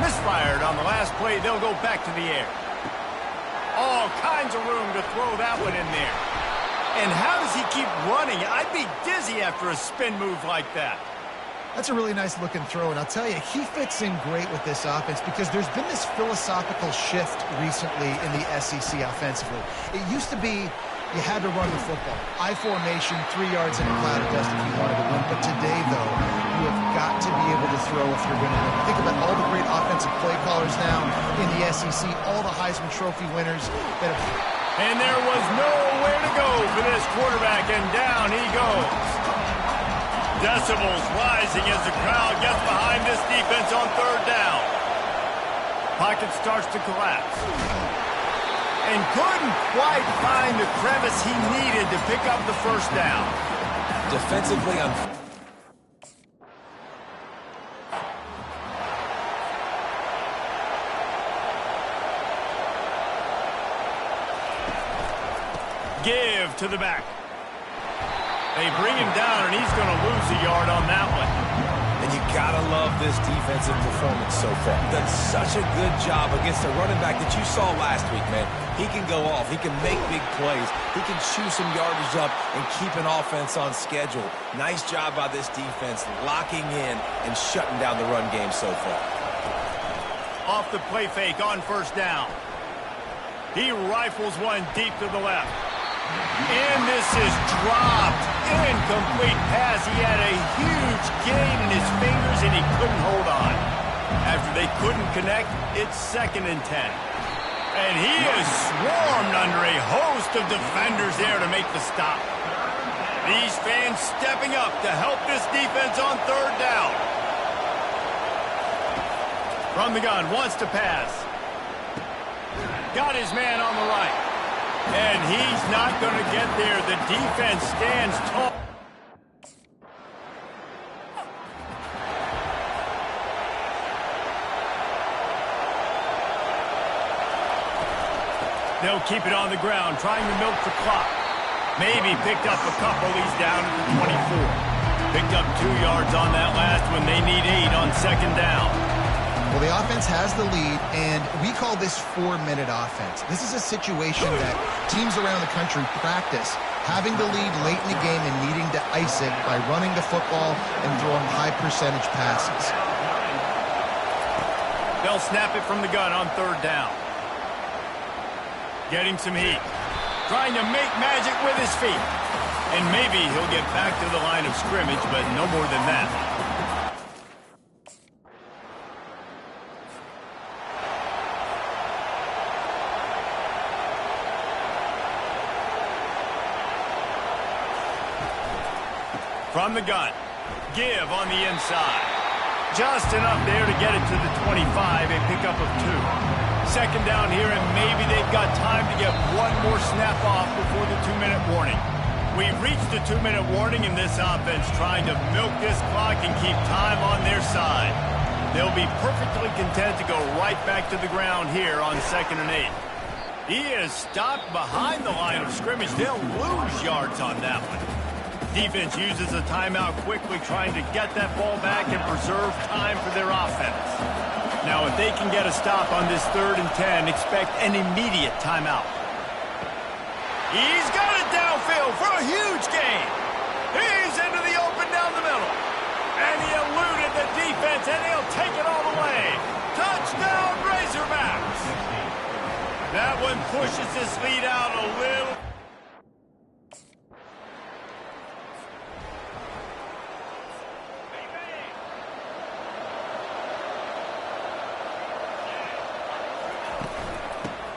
Misfired on the last play. They'll go back to the air. All kinds of room to throw that one in there. And how does he keep running? I'd be dizzy after a spin move like that. That's a really nice looking throw, and I'll tell you, he fits in great with this offense because there's been this philosophical shift recently in the SEC offensively. It used to be you had to run the football. I formation, 3 yards in a cloud of dust if you wanted to win. But today, though, you have got to be able to throw if you're going to win. Think about all the great offensive play callers now in the SEC, all the Heisman Trophy winners that have... And there was nowhere to go for this quarterback, and down he goes. Decibels rising as the crowd gets behind this defense on third down. Pocket starts to collapse. And couldn't quite find the crevice he needed to pick up the first down. Defensively on... Give to the back. They bring him down, and he's going to lose a yard on that one. And you gotta love this defensive performance so far. Done such a good job against a running back that you saw last week, man. He can go off. He can make big plays. He can chew some yardage up and keep an offense on schedule. Nice job by this defense locking in and shutting down the run game so far. Off the play fake on first down. He rifles one deep to the left. And this is dropped. Incomplete pass. He had a huge gain in his fingers, and he couldn't hold on. After they couldn't connect, it's 2nd and 10. And he is swarmed under a host of defenders there to make the stop. These fans stepping up to help this defense on third down. From the gun, wants to pass. Got his man on the right. And he's not going to get there. The defense stands tall. They'll keep it on the ground, trying to milk the clock. Maybe picked up a couple. He's down at the 24. Picked up 2 yards on that last one. They need 8 on 2nd down. Well, the offense has the lead, and we call this 4-minute offense. This is a situation that teams around the country practice, having the lead late in the game and needing to ice it by running the football and throwing high-percentage passes. They'll snap it from the gun on third down. Getting some heat. Trying to make magic with his feet. And maybe he'll get back to the line of scrimmage, but no more than that. From the gun. Give on the inside. Just enough there to get it to the 25, a pickup of 2. 2nd down here, and maybe they've got time to get one more snap off before the 2-minute warning. We've reached the 2-minute warning, and this offense trying to milk this clock and keep time on their side. They'll be perfectly content to go right back to the ground here on 2nd and 8. He is stopped behind the line of scrimmage. They'll lose yards on that one. Defense uses a timeout quickly, trying to get that ball back and preserve time for their offense. Now, if they can get a stop on this 3rd and 10, expect an immediate timeout. He's got it downfield for a huge gain. He's into the open down the middle. And he eluded the defense, and he'll take it all the way. Touchdown, Razorbacks! That one pushes this lead out a little.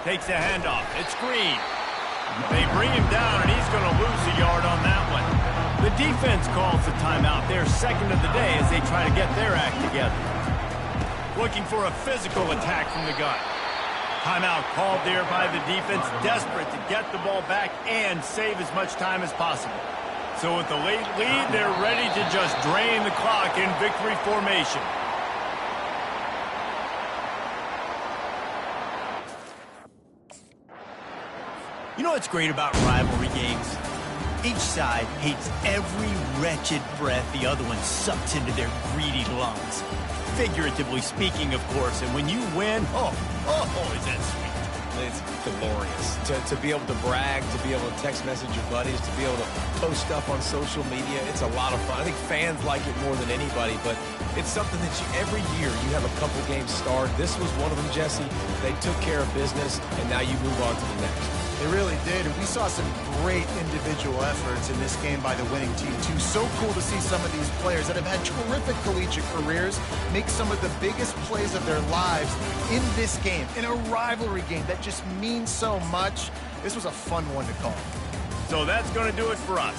Takes a handoff. It's Green. They bring him down, and he's going to lose a yard on that one. The defense calls the timeout. They're 2nd of the day as they try to get their act together. Looking for a physical attack from the gun. Timeout called there by the defense, desperate to get the ball back and save as much time as possible. So with the late lead, they're ready to just drain the clock in victory formation. You know what's great about rivalry games? Each side hates every wretched breath the other one sucks into their greedy lungs. Figuratively speaking, of course, and when you win, oh, is that sweet. It's glorious. To be able to brag, to be able to text message your buddies, to be able to post stuff on social media, it's a lot of fun. I think fans like it more than anybody, but it's something that every year you have a couple games start. This was one of them, Jesse. They took care of business, and now you move on to the next. They really did, and we saw some great individual efforts in this game by the winning team, too. So cool to see some of these players that have had terrific collegiate careers make some of the biggest plays of their lives in this game, in a rivalry game that just means so much. This was a fun one to call. So that's going to do it for us.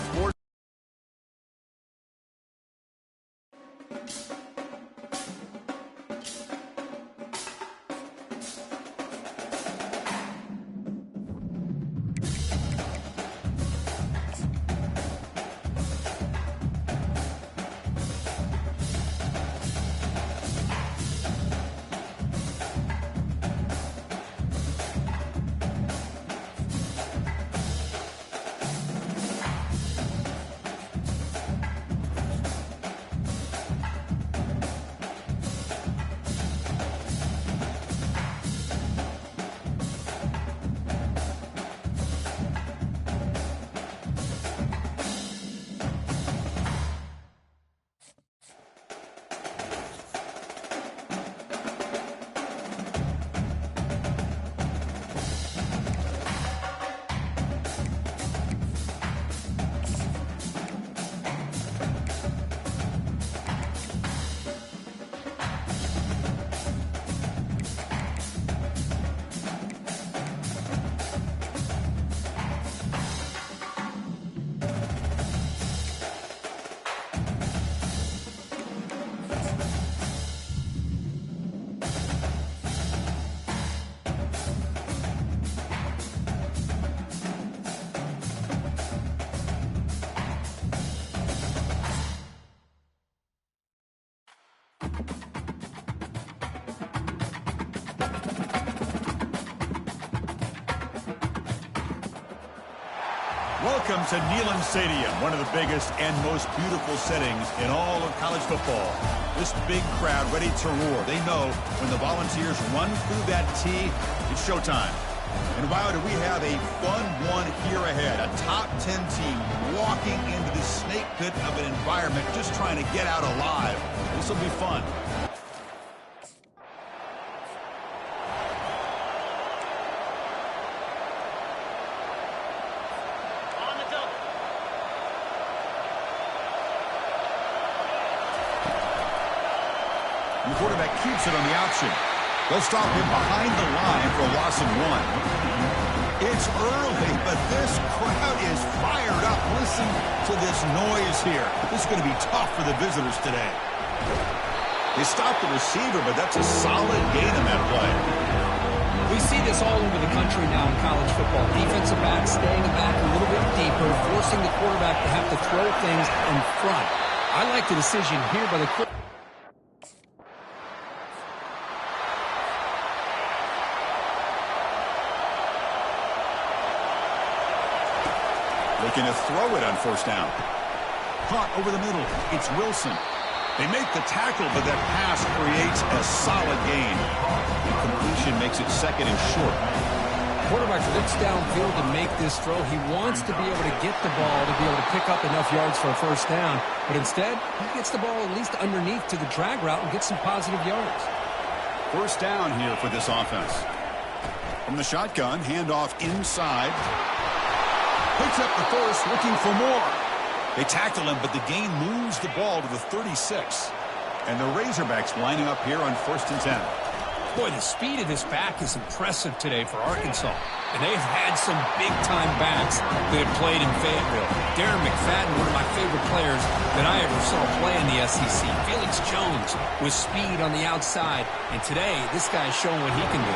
Welcome to Neyland Stadium, one of the biggest and most beautiful settings in all of college football. This big crowd ready to roar. They know when the Volunteers run through that tee, it's showtime. And wow, do we have a fun one here ahead. A top 10 team walking into the snake pit of an environment, just trying to get out alive. This will be fun. The quarterback keeps it on the option. They'll stop him behind the line for a loss of 1. It's early, but this crowd is fired up. Listen to this noise here. This is going to be tough for the visitors today. They stopped the receiver, but that's a solid gain on that play. We see this all over the country now in college football. Defensive backs staying back a little bit deeper, forcing the quarterback to have to throw things in front. I like the decision here by the quarterback. Looking to throw it on first down. Caught over the middle. It's Wilson. They make the tackle, but that pass creates a solid gain. The completion makes it second and short. Quarterback looks downfield to make this throw. He wants to be able to get the ball to be able to pick up enough yards for a first down. But instead, he gets the ball at least underneath to the drag route and gets some positive yards. First down here for this offense. From the shotgun, handoff inside. Picks up the first, looking for more. They tackle him, but the gain moves the ball to the 36. And the Razorbacks lining up here on 1st and 10. Boy, the speed of this back is impressive today for Arkansas. And they've had some big-time backs that have played in Fayetteville. Darren McFadden, one of my favorite players that I ever saw play in the SEC. Felix Jones with speed on the outside. And today, this guy is showing what he can do.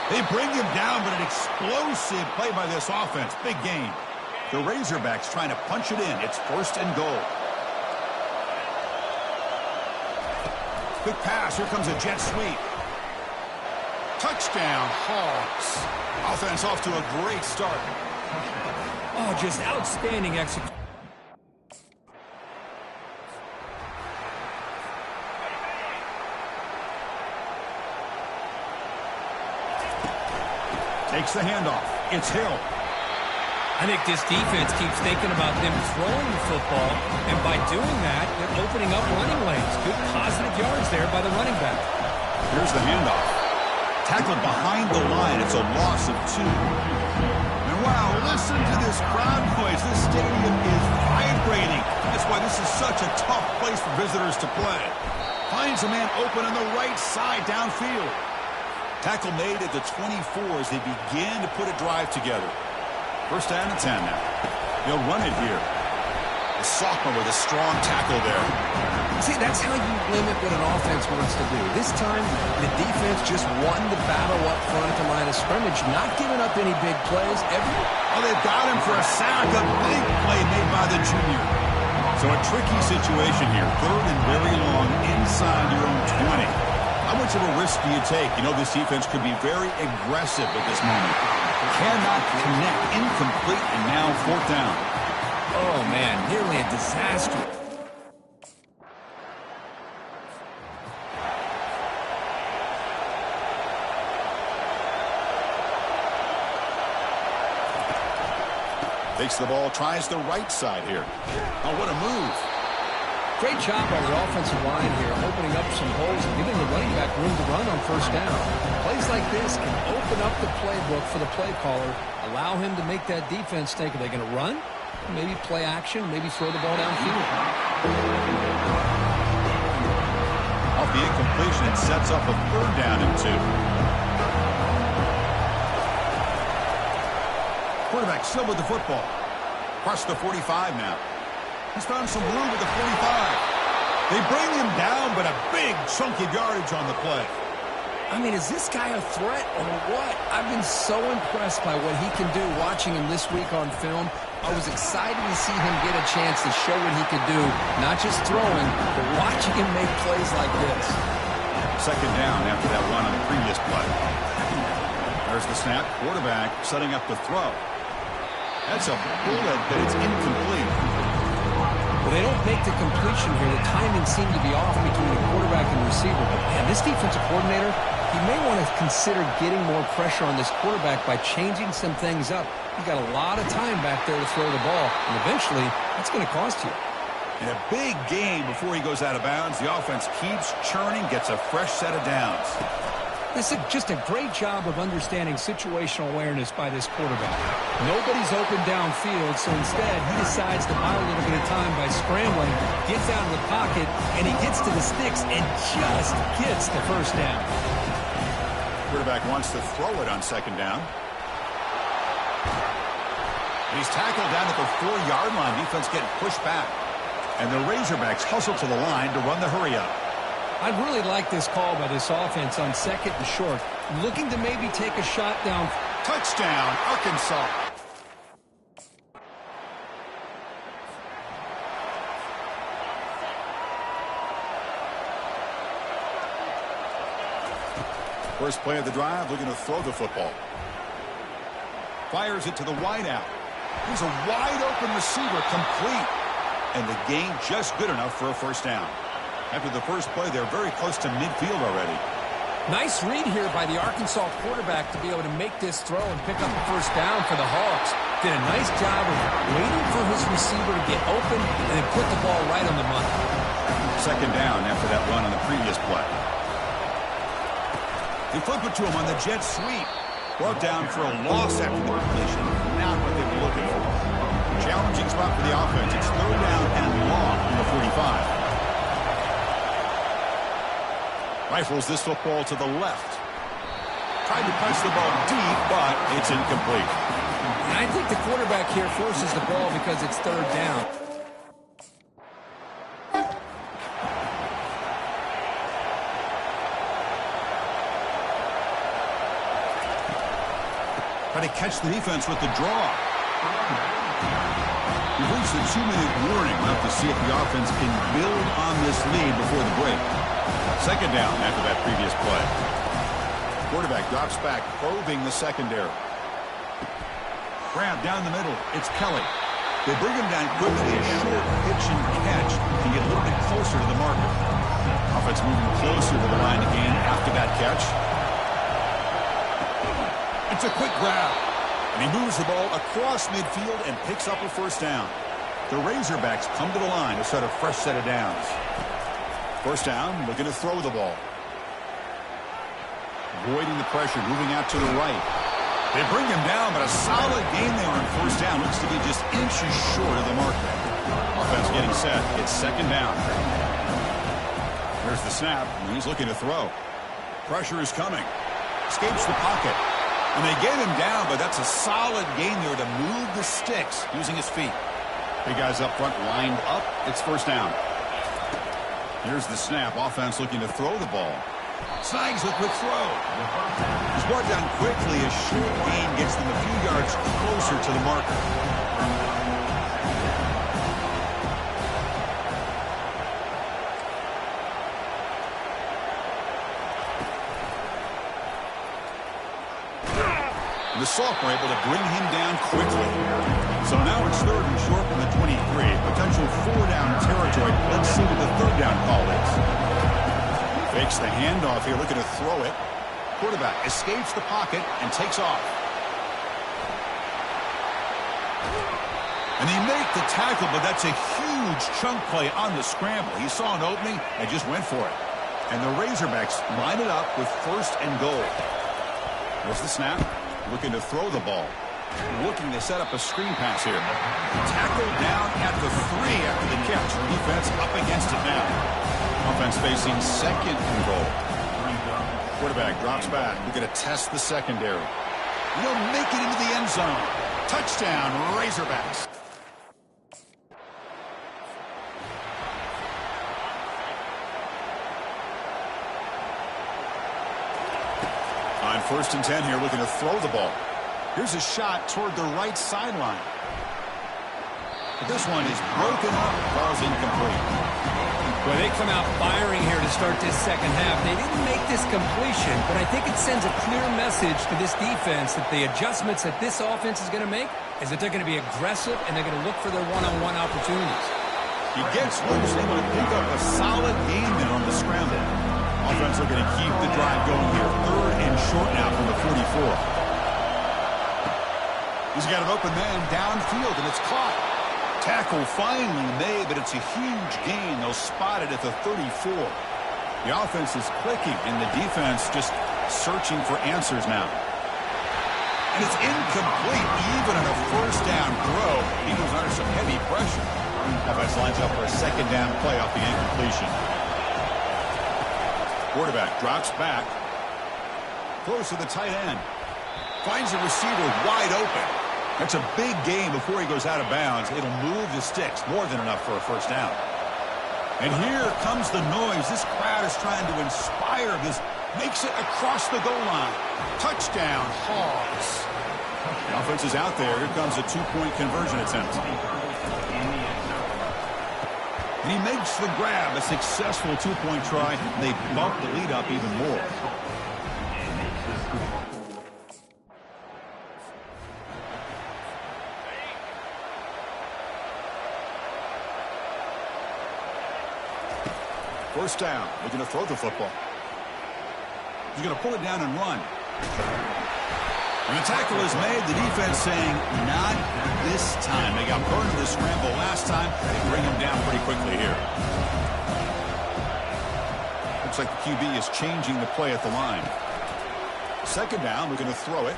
They bring him down, but an explosive play by this offense. Big gain. The Razorbacks trying to punch it in. It's 1st and goal. Quick pass. Here comes a jet sweep. Touchdown, Hawks. Offense off to a great start. Oh, just outstanding execution. Takes the handoff. It's Hill. I think this defense keeps thinking about them throwing the football, and by doing that, they're opening up running lanes. Good positive yards there by the running back. Here's the handoff. Tackled behind the line. It's a loss of 2. And wow, listen to this crowd noise. This stadium is vibrating. That's why this is such a tough place for visitors to play. Finds a man open on the right side downfield. Tackle made at the 24 as they begin to put a drive together. First down and 10 now. They'll run it here. The sophomore with a strong tackle there. See, that's how you limit what an offense wants to do. This time, the defense just won the battle up front at the line of scrimmage, not giving up any big plays. Oh, they've got him for a sack. A big play made by the junior. So a tricky situation here. 3rd and very long inside your own 20. How much of a risk do you take? You know, this defense could be very aggressive at this moment. Cannot connect. Incomplete, and now 4th down. Oh, man, nearly a disaster. Takes the ball, tries the right side here. Oh, what a move. Great job by the offensive line here, opening up some holes and giving the running back room to run on first down. Plays like this can open up the playbook for the play caller, allow him to make that defense think, are they going to run? Maybe play action, maybe throw the ball downfield. Off the incompletion, it sets up a 3rd down and 2. Quarterback still with the football. Across the 45 now. He's found some room at the 45. They bring him down, but a big chunk of yardage on the play. I mean, is this guy a threat or what? I've been so impressed by what he can do watching him this week on film. I was excited to see him get a chance to show what he could do, not just throwing, but watching him make plays like this. 2nd down after that run on the previous play. There's the snap. Quarterback setting up the throw. That's a bullet, but it's incomplete. Well, they don't make the completion here. The timing seemed to be off between the quarterback and receiver. But, man, this defensive coordinator, he may want to consider getting more pressure on this quarterback by changing some things up. He's got a lot of time back there to throw the ball, and eventually that's going to cost you. In a big game before he goes out of bounds, the offense keeps churning, gets a fresh set of downs. This is just a great job of understanding situational awareness by this quarterback. Nobody's open downfield, so instead he decides to buy a little bit of time by scrambling, gets out of the pocket, and he gets to the sticks and just gets the first down. Quarterback wants to throw it on 2nd down. He's tackled down at the 4-yard line. Defense getting pushed back. And the Razorbacks hustle to the line to run the hurry-up. I'd really like this call by this offense on 2nd and short. Looking to maybe take a shot down. Touchdown, Arkansas. First play of the drive, looking to throw the football. Fires it to the wideout. Here's a wide-open receiver, complete. And the gain just good enough for a first down. After the first play, they're very close to midfield already. Nice read here by the Arkansas quarterback to be able to make this throw and pick up the first down for the Hogs. Did a nice job of waiting for his receiver to get open and then put the ball right on the money. 2nd down after that run on the previous play. They flip it to him on the jet sweep. Brought down for a loss after the completion. Not what they were looking for. Challenging spot for the offense. It's 3rd down and long from the 45. Rifles this football to the left. Tried to punch the ball deep, but it's incomplete. And I think the quarterback here forces the ball because it's 3rd down. Try to catch the defense with the draw. We've reached the 2-minute warning. We'll have to see if the offense can build on this lead before the break. 2nd down after that previous play. Quarterback drops back, probing the secondary. Grab down the middle. It's Kelly. They bring him down quickly. A short pitch and catch to get a little bit closer to the marker. Offense moving closer to the line again after that catch. It's a quick grab. And he moves the ball across midfield and picks up a first down. The Razorbacks come to the line to set a fresh set of downs. First down, looking to throw the ball. avoiding the pressure, moving out to the right. They bring him down, but a solid gain there on first down. Looks to be just inches short of the marker. Offense getting set. It's second down. Here's the snap, and he's looking to throw. Pressure is coming. Escapes the pocket. And they get him down, but that's a solid gain there to move the sticks using his feet. Big guys up front lined up. It's first down. Here's the snap. Offense looking to throw the ball. Snags a quick throw. He's brought down quickly. A short gain gets them a few yards closer to the marker. The sophomore able to bring him down quickly. So now it's third and short from the 23. Potential four-down territory. Let's see what the third down call is. Fakes the handoff here, looking to throw it. Quarterback escapes the pocket and takes off. And they make the tackle, but that's a huge chunk play on the scramble. He saw an opening and just went for it. And the Razorbacks line it up with first and goal. There's the snap. Looking to throw the ball. Looking to set up a screen pass here. Tackled down at the 3 after the catch. Defense up against it now. Offense facing second and goal. Quarterback drops back. We're going to test the secondary. He'll make it into the end zone. Touchdown, Razorbacks. On first and 10 here, looking to throw the ball. Here's a shot toward the right sideline. But this one is broken up, falls incomplete. Well, they come out firing here to start this second half. They didn't make this completion, but I think it sends a clear message to this defense that the adjustments that this offense is going to make is that they're going to be aggressive and they're going to look for their one-on-one opportunities. He gets loose, able to pick up a solid gain there on the scramble. Offense looking to keep the drive going here. Third and short now from the 44. He's got an open man downfield, and it's caught. Tackle finally made, but it's a huge gain. They'll spot it at the 34. The offense is clicking, and the defense just searching for answers now. And it's incomplete, even on a first down throw. He was under some heavy pressure. Offense lines up for a second down play off the incompletion. Quarterback drops back. Throws to the tight end. Finds the receiver wide open. That's a big gain before he goes out of bounds. It'll move the sticks. More than enough for a first down. And here comes the noise. This crowd is trying to inspire this. Makes it across the goal line. Touchdown, Hogs. The offense is out there. Here comes a two-point conversion attempt. And he makes the grab, a successful two-point try. They bump the lead up even more. First down. They're going to throw the football. He's going to pull it down and run. When the tackle is made, the defense saying, not this time. They got burned in the scramble last time. They bring him down pretty quickly here. Looks like the QB is changing the play at the line. Second down, we're going to throw it.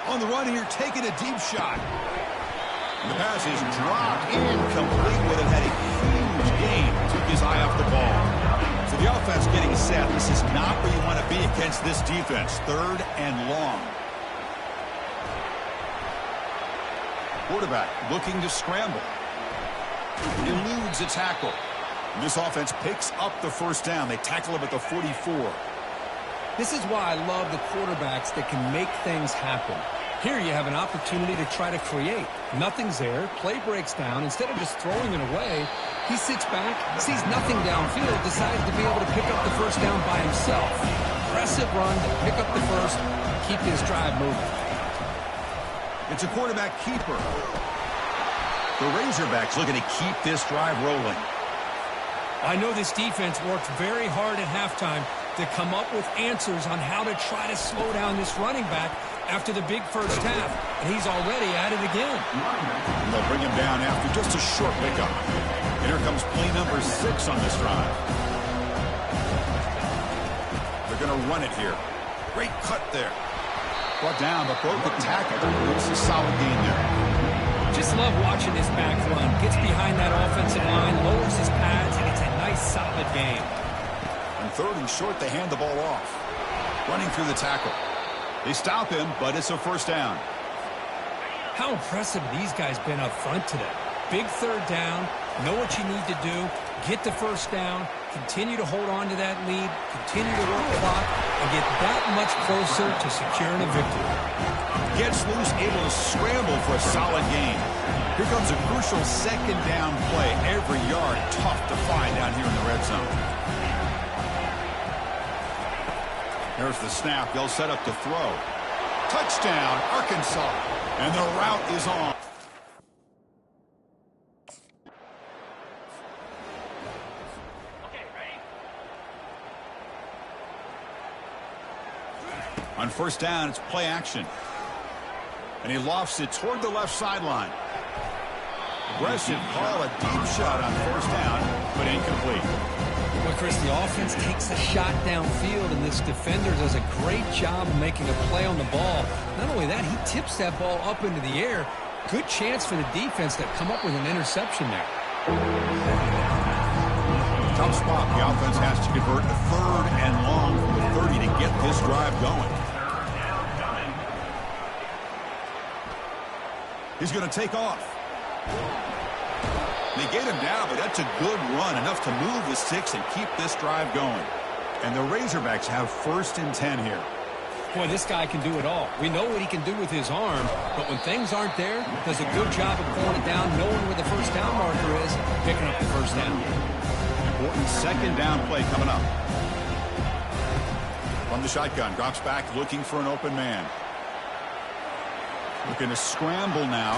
On the run here, taking a deep shot. And the pass is dropped incomplete, but it had a huge gain. Took his eye off the ball. So the offense getting set. This is not where you want to be against this defense. Third and long. Quarterback looking to scramble. Eludes a tackle. And this offense picks up the first down. They tackle him at the 44. This is why I love the quarterbacks that can make things happen. Here you have an opportunity to try to create. Nothing's there. Play breaks down. Instead of just throwing it away, he sits back, sees nothing downfield, decides to be able to pick up the first down by himself. Impressive run to pick up the first, keep this drive moving. It's a quarterback keeper. The Razorbacks looking to keep this drive rolling. I know this defense worked very hard at halftime to come up with answers on how to try to slow down this running back after the big first half, and he's already at it again. And they'll bring him down after just a short pickup. And here comes play number 6 on this drive. They're going to run it here. Great cut there. Brought down, but broke the tackle. It's a solid gain there. Just love watching this back run. Gets behind that offensive line, lowers his pads, and it's a nice, solid gain. On 3rd and short, they hand the ball off. Running through the tackle. They stop him, but it's a first down. How impressive these guys been up front today. Big 3rd down, know what you need to do, get the first down, continue to hold on to that lead, continue to work the clock, and get that much closer to securing a victory. Gets loose, able to scramble for a solid gain. Here comes a crucial 2nd down play. Every yard tough to find down here in the red zone. There's the snap. They'll set up to throw. Touchdown, Arkansas. And the route is on. On 1st down, it's play action. And he lofts it toward the left sideline. Aggressive call, a deep shot on 1st down, but incomplete. Well, Chris, the offense takes a shot downfield, and this defender does a great job of making a play on the ball. Not only that, he tips that ball up into the air. Good chance for the defense to come up with an interception there. Tough spot. The offense has to convert a 3rd and long from the 30 to get this drive going. He's going to take off. They get him down, but that's a good run, enough to move the sticks and keep this drive going. And the Razorbacks have 1st and 10 here. Boy, this guy can do it all. We know what he can do with his arm, but when things aren't there, does a good job of pulling it down, knowing where the first down marker is, picking up the first down. Important 2nd down play coming up. From the shotgun, drops back looking for an open man. Looking to scramble now.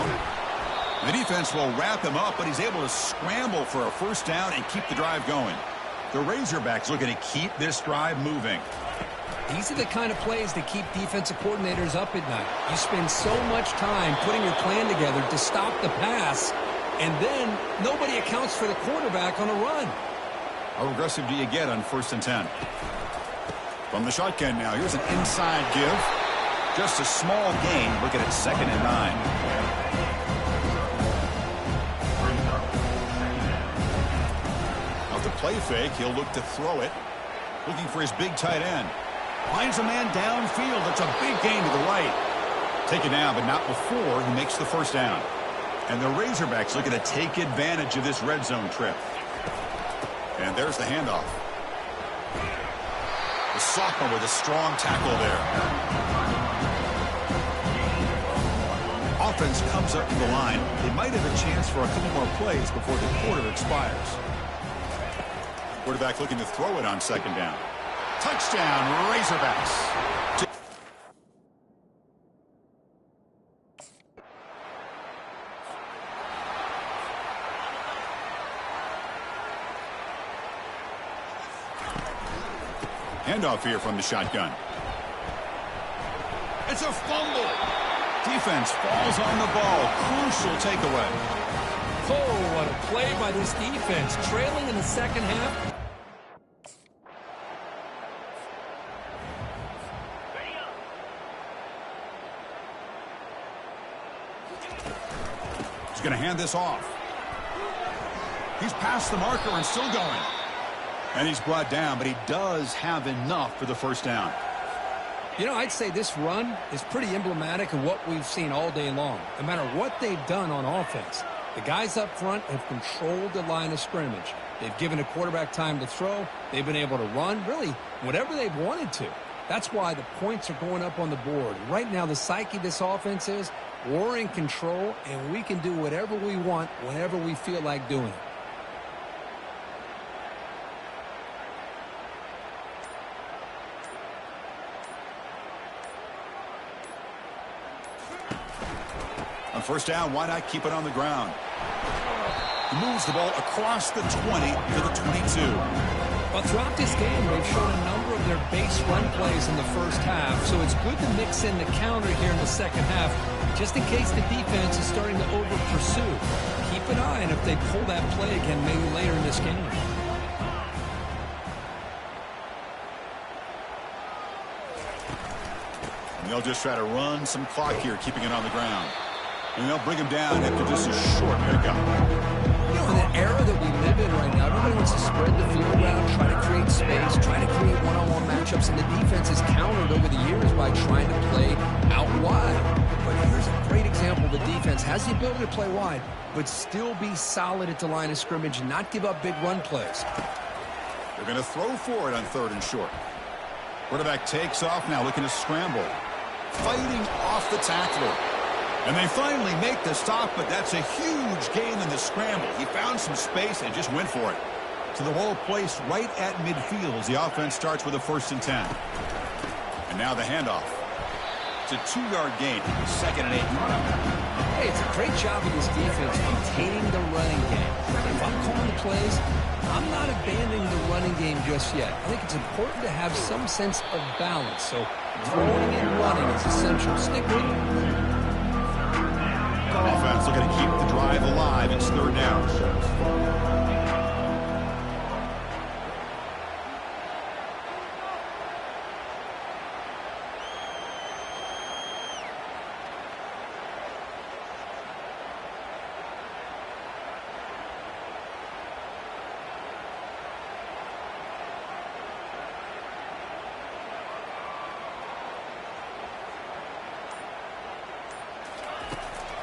The defense will wrap him up, but he's able to scramble for a first down and keep the drive going. The Razorbacks looking to keep this drive moving. These are the kind of plays that keep defensive coordinators up at night. You spend so much time putting your plan together to stop the pass, and then nobody accounts for the quarterback on a run. How aggressive do you get on 1st and 10? From the shotgun now, here's an inside give. Just a small gain. Look at it, 2nd and 9. The play fake, he'll look to throw it. Looking for his big tight end. Finds a man downfield. It's a big gain to the right. Take it now, but not before he makes the first down. And the Razorbacks looking to take advantage of this red zone trip. And there's the handoff. The sophomore with a strong tackle there. Offense comes up to the line. They might have a chance for a couple more plays before the quarter expires. Quarterback looking to throw it on 2nd down. Touchdown, Razorbacks. Handoff here from the shotgun. It's a fumble. Defense falls on the ball. Crucial takeaway. Oh, what a play by this defense. Trailing in the 2nd half. He's going to hand this off. He's past the marker and still going. And he's brought down, but he does have enough for the first down. You know, I'd say this run is pretty emblematic of what we've seen all day long. No matter what they've done on offense, the guys up front have controlled the line of scrimmage. They've given a quarterback time to throw. They've been able to run, really, whatever they've wanted to. That's why the points are going up on the board. Right now, the psyche of this offense is we're in control, and we can do whatever we want whenever we feel like doing it. On first down, why not keep it on the ground? He moves the ball across the 20 to the 22. Well, throughout this game, they've shown a number of their base run plays in the first half, so it's good to mix in the counter here in the second half, just in case the defense is starting to over-pursue. Keep an eye on if they pull that play again maybe later in this game. they'll just try to run some clock here, keeping it on the ground. And they'll bring him down after just a short pickup. You know, in the era that we live in right now, everybody wants to spread the field around, try to create space, try to create one-on-one matchups, and the defense is countered over the years by trying to play out wide. But here's a great example. The defense has the ability to play wide, but still be solid at the line of scrimmage and not give up big run plays. They're going to throw for it on 3rd and short. Quarterback takes off now, looking to scramble. Fighting off the tackler. And they finally make the stop, but that's a huge gain in the scramble. He found some space and just went for it. To the hole placed right at midfield as the offense starts with a 1st and 10. And now the handoff. It's a 2-yard gain. 2nd and 8. Hey, it's a great job of this defense containing the running game. If I'm calling the plays, I'm not abandoning the running game just yet. I think it's important to have some sense of balance. So throwing and running is essential. Stick with it. Offense looking to keep the drive alive. It's 3rd down.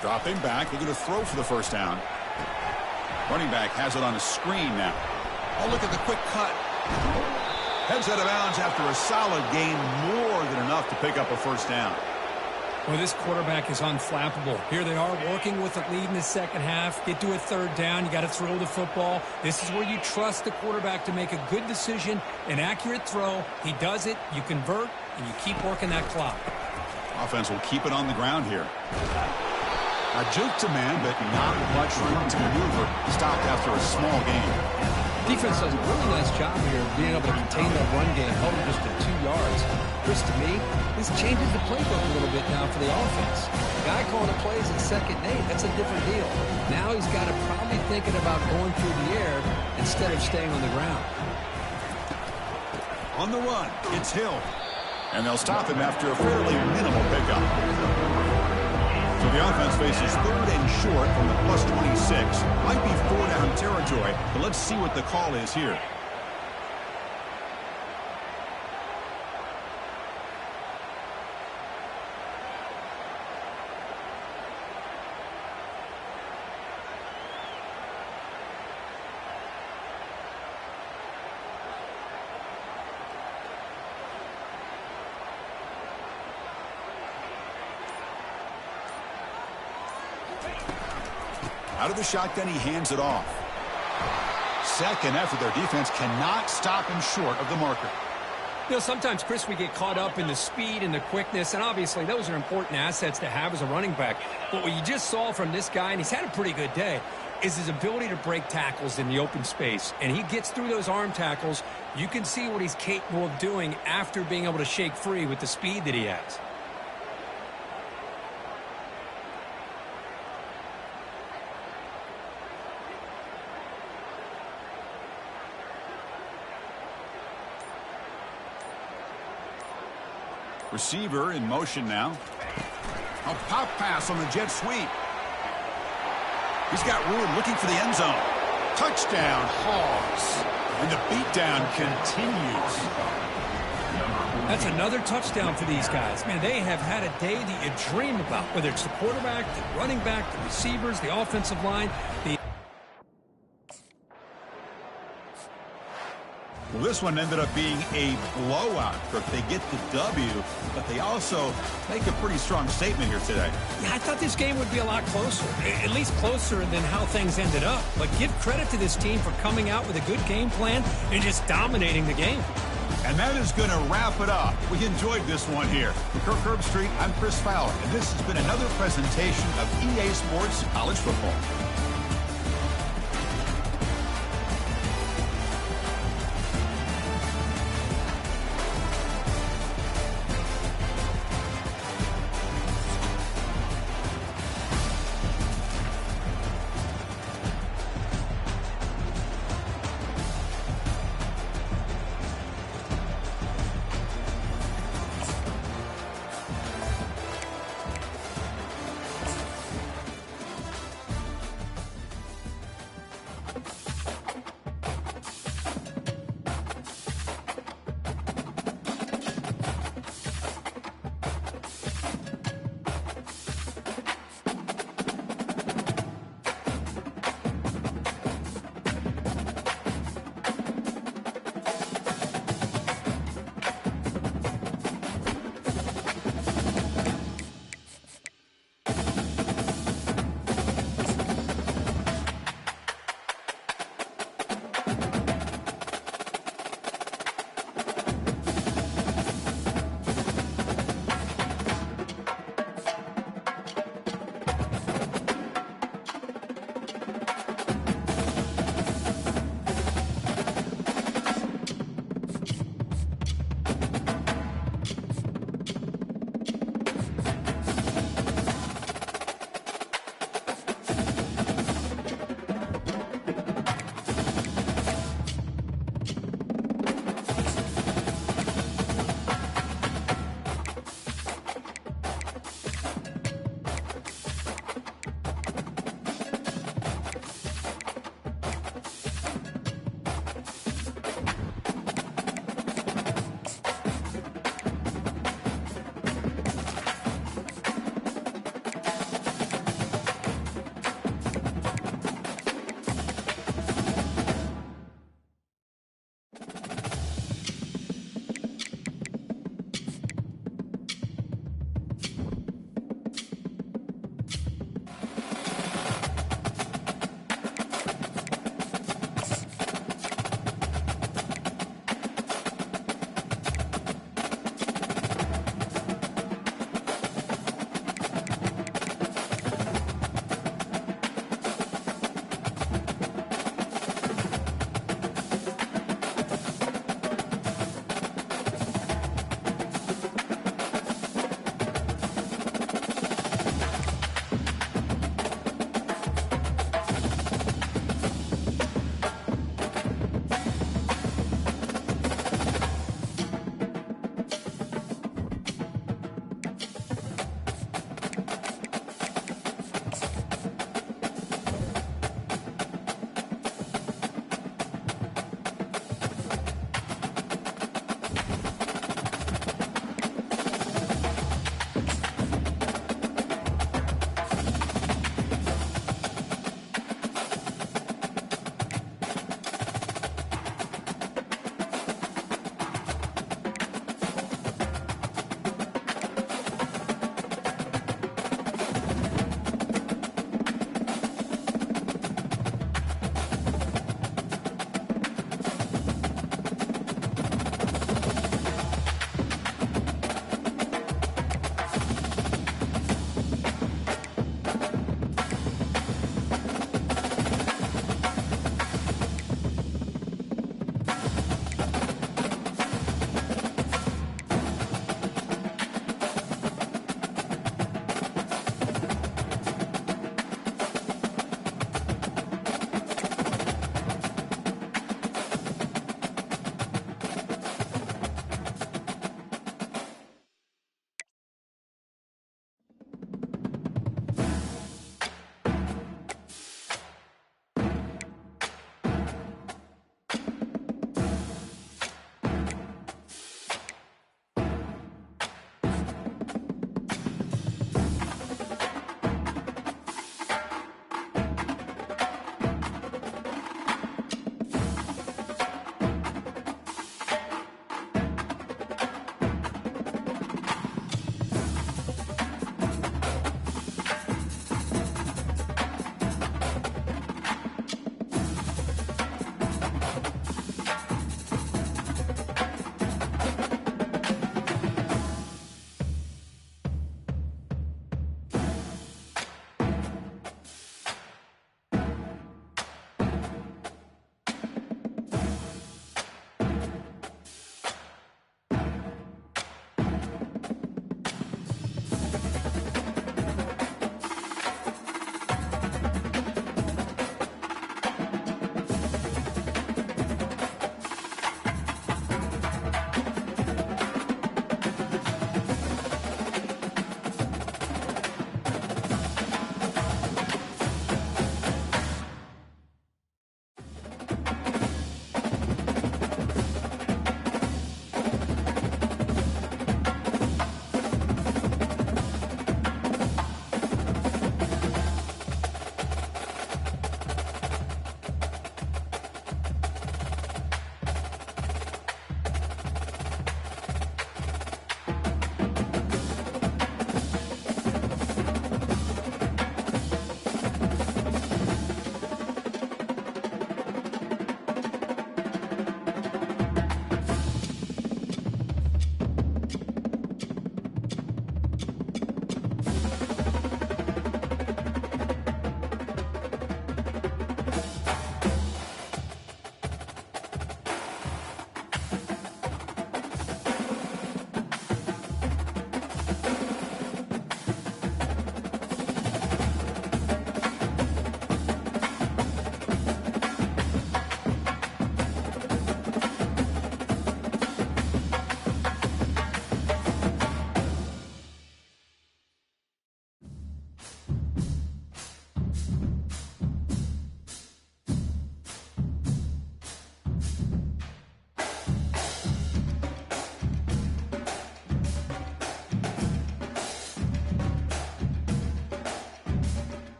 Dropping back, looking to throw for the 1st down. Running back has it on a screen now. Oh, look at the quick cut. Heads out of bounds after a solid gain, more than enough to pick up a 1st down. Well, this quarterback is unflappable. Here they are working with the lead in the second half. Get to a 3rd down. You got to throw the football. This is where you trust the quarterback to make a good decision, an accurate throw. He does it, you convert, and you keep working that clock. Offense will keep it on the ground here. A juke to man, but not much room to maneuver. Stopped after a small gain. Defense does a really nice job here of being able to contain that run game, held him just to 2 yards. Chris, to me, this changes the playbook a little bit now for the offense. The guy calling the plays at 2nd and 8, that's a different deal. Now he's got to probably thinking about going through the air instead of staying on the ground. On the run, it's Hill. And they'll stop him after a fairly minimal pickup. So the offense faces 3rd and short from the +26. Might be 4-down territory, but let's see what the call is here. Out of the shotgun, he hands it off. 2nd effort. Their defense cannot stop him short of the marker. You know, sometimes, Chris, we get caught up in the speed and the quickness, and obviously those are important assets to have as a running back. But what you just saw from this guy, and he's had a pretty good day, is his ability to break tackles in the open space. And he gets through those arm tackles. You can see what he's capable of doing after being able to shake free with the speed that he has. Receiver in motion now. A pop pass on the jet sweep. He's got room, looking for the end zone. Touchdown, Hogs. And the beatdown continues. That's another touchdown for these guys. Man, they have had a day that you dream about, whether it's the quarterback, the running back, the receivers, the offensive line. Well, this one ended up being a blowout. They get the W, but they also make a pretty strong statement here today. Yeah, I thought this game would be a lot closer, at least closer than how things ended up. But give credit to this team for coming out with a good game plan and just dominating the game. And that is going to wrap it up. We enjoyed this one here. For Kirk Herbstreit, I'm Chris Fowler, and this has been another presentation of EA Sports College Football.